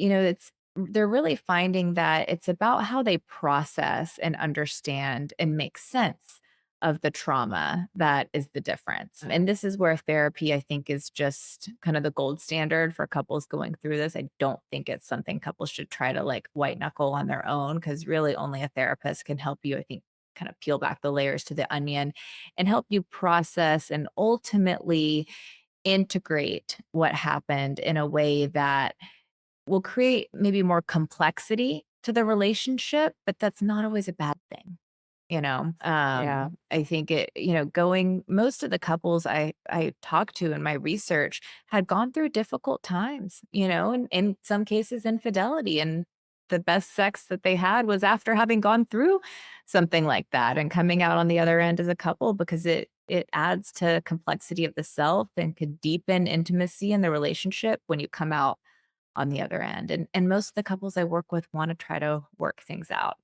they're really finding that it's about how they process and understand and make sense of the trauma that is the difference. And this is where therapy, I think, is just kind of the gold standard for couples going through this. I don't think it's something couples should try to like white knuckle on their own, because really only a therapist can help you, I think, kind of peel back the layers to the onion and help you process and ultimately integrate what happened in a way that will create maybe more complexity to the relationship, but that's not always a bad thing. Yeah. I think most of the couples I talked to in my research had gone through difficult times, and in some cases infidelity, and the best sex that they had was after having gone through something like that and coming out on the other end as a couple, because it adds to complexity of the self and could deepen intimacy in the relationship when you come out on the other end. And most of the couples I work with want to try to work things out,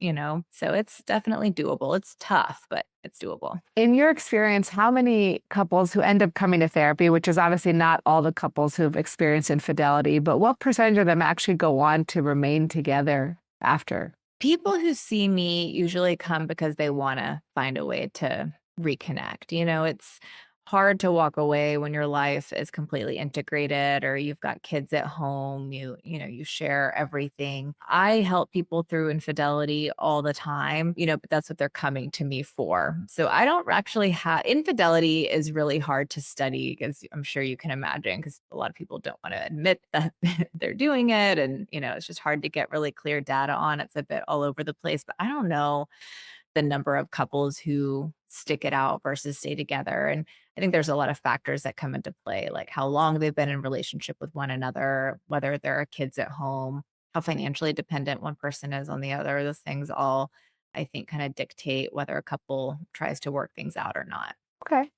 So it's definitely doable. It's tough, but it's doable. In your experience, how many couples who end up coming to therapy, which is obviously not all the couples who've experienced infidelity, but what percentage of them actually go on to remain together after? People who see me usually come because they want to find a way to reconnect. It's hard to walk away when your life is completely integrated or you've got kids at home, you share everything. I help people through infidelity all the time, but that's what they're coming to me for. So I don't actually have infidelity is really hard to study, because I'm sure you can imagine, because a lot of people don't want to admit that they're doing it. And, it's just hard to get really clear data on. It's a bit all over the place, but I don't know the number of couples who stick it out versus stay together. And I think there's a lot of factors that come into play, like how long they've been in relationship with one another, whether there are kids at home, how financially dependent one person is on the other. Those things all, I think, kind of dictate whether a couple tries to work things out or not. Okay.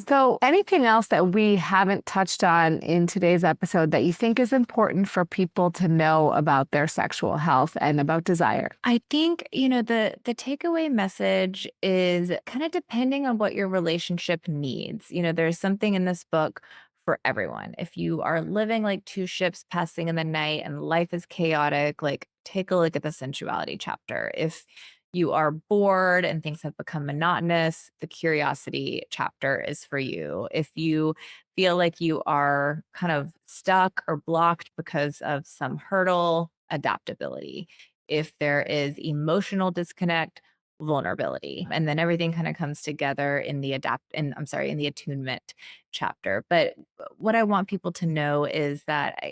So anything else that we haven't touched on in today's episode that you think is important for people to know about their sexual health and about desire? I think, the takeaway message is kind of depending on what your relationship needs. There's something in this book for everyone. If you are living like two ships passing in the night and life is chaotic, like take a look at the sensuality chapter. If you are bored and things have become monotonous, the curiosity chapter is for you. If you feel like you are kind of stuck or blocked because of some hurdle, adaptability. If there is emotional disconnect, vulnerability. And then everything kind of comes together in the in the attunement chapter. But what I want people to know is that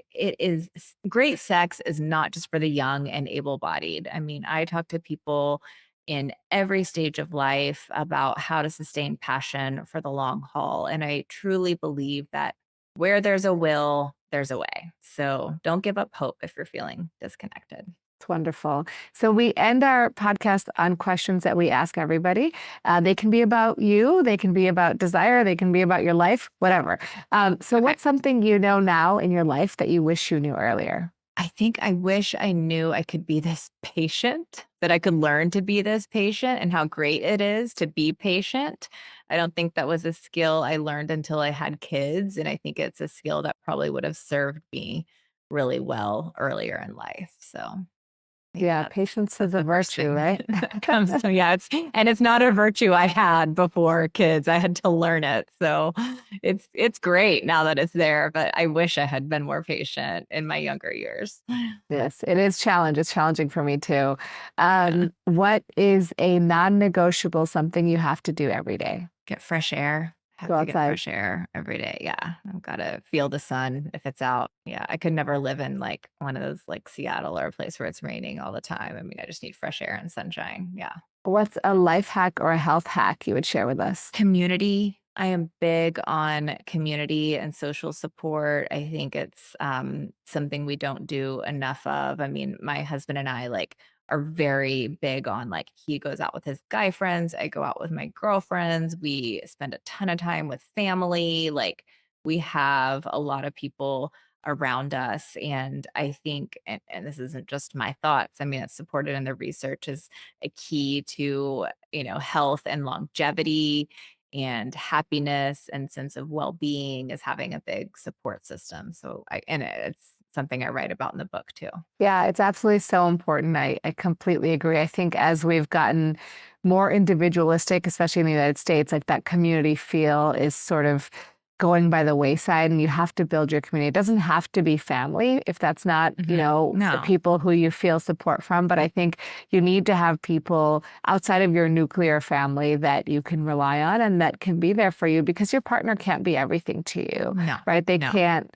great sex is not just for the young and able-bodied. I mean, I talk to people in every stage of life about how to sustain passion for the long haul. And I truly believe that where there's a will, there's a way. So don't give up hope if you're feeling disconnected. It's wonderful. So we end our podcast on questions that we ask everybody. They can be about you, they can be about desire, they can be about your life, whatever. What's something you know now in your life that you wish you knew earlier? I think I wish I knew I could be this patient, that I could learn to be this patient, and how great it is to be patient. I don't think that was a skill I learned until I had kids. And I think it's a skill that probably would have served me really well earlier in life. So Yeah, patience is a virtue, right? It's not a virtue I had before kids. I had to learn it. So it's great now that it's there, but I wish I had been more patient in my younger years. Yes, it is It's challenging for me too. What is a non-negotiable, something you have to do every day? Get fresh air. Go Have to get outside. fresh air every day. Yeah. I've got to feel the sun if it's out. Yeah. I could never live in like one of those like Seattle or a place where it's raining all the time. I mean, I just need fresh air and sunshine. Yeah. What's a life hack or a health hack you would share with us? Community. I am big on community and social support. I think it's something we don't do enough of. I mean, my husband and I are very big on, like, he goes out with his guy friends, I go out with my girlfriends. We spend a ton of time with family. Like, we have a lot of people around us. And I think, and this isn't just my thoughts, I mean, it's supported in the research, is a key to, health and longevity and happiness and sense of well-being, is having a big support system. So it's something I write about in the book too. Yeah, it's absolutely so important. I completely agree. I think as we've gotten more individualistic, especially in the United States, like that community feel is sort of going by the wayside, and you have to build your community. It doesn't have to be family if that's not, No. the people who you feel support from. But I think you need to have people outside of your nuclear family that you can rely on and that can be there for you, because your partner can't be everything to you, No. right? They No. can't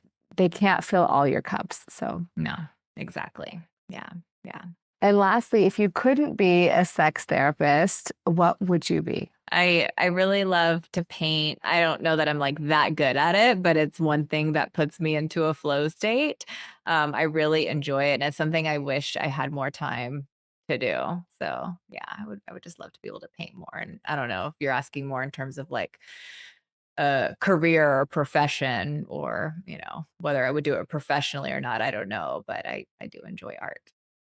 fill all your cups. So No, exactly. Yeah. Yeah. And lastly, if you couldn't be a sex therapist, what would you be? I really love to paint. I don't know that I'm like that good at it, but it's one thing that puts me into a flow state. I really enjoy it, and it's something I wish I had more time to do. So yeah, I would just love to be able to paint more. And I don't know if you're asking more in terms of like a career or profession, or, whether I would do it professionally or not, I don't know, but I do enjoy art.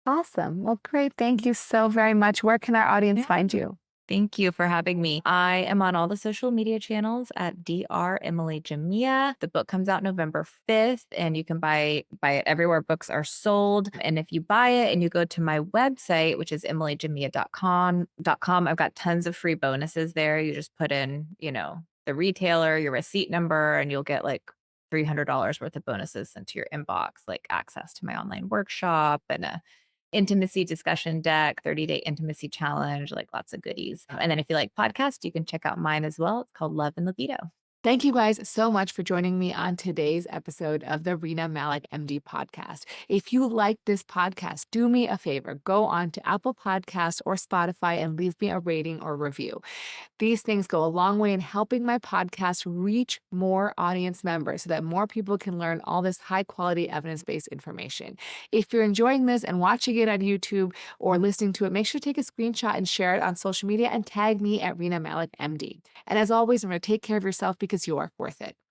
Awesome. Well, great. Thank you so very much. Where can our audience Yeah. find you? Thank you for having me. I am on all the social media channels at Dr. Emily Jamea. The book comes out November 5th, and you can buy it everywhere books are sold. And if you buy it and you go to my website, which is emilyjamea.com, I've got tons of free bonuses there. You just put in, the retailer, your receipt number, and you'll get like $300 worth of bonuses sent to your inbox, like access to my online workshop and a intimacy discussion deck, 30-day intimacy challenge, like lots of goodies. And then if you like podcasts, you can check out mine as well. It's called Love and Libido. Thank you guys so much for joining me on today's episode of the Rena Malik MD podcast. If you like this podcast, do me a favor, go on to Apple Podcasts or Spotify and leave me a rating or review. These things go a long way in helping my podcast reach more audience members so that more people can learn all this high quality evidence-based information. If you're enjoying this and watching it on YouTube or listening to it, make sure to take a screenshot and share it on social media and tag me at Rena Malik MD. And as always, remember to take care of yourself because you're worth it.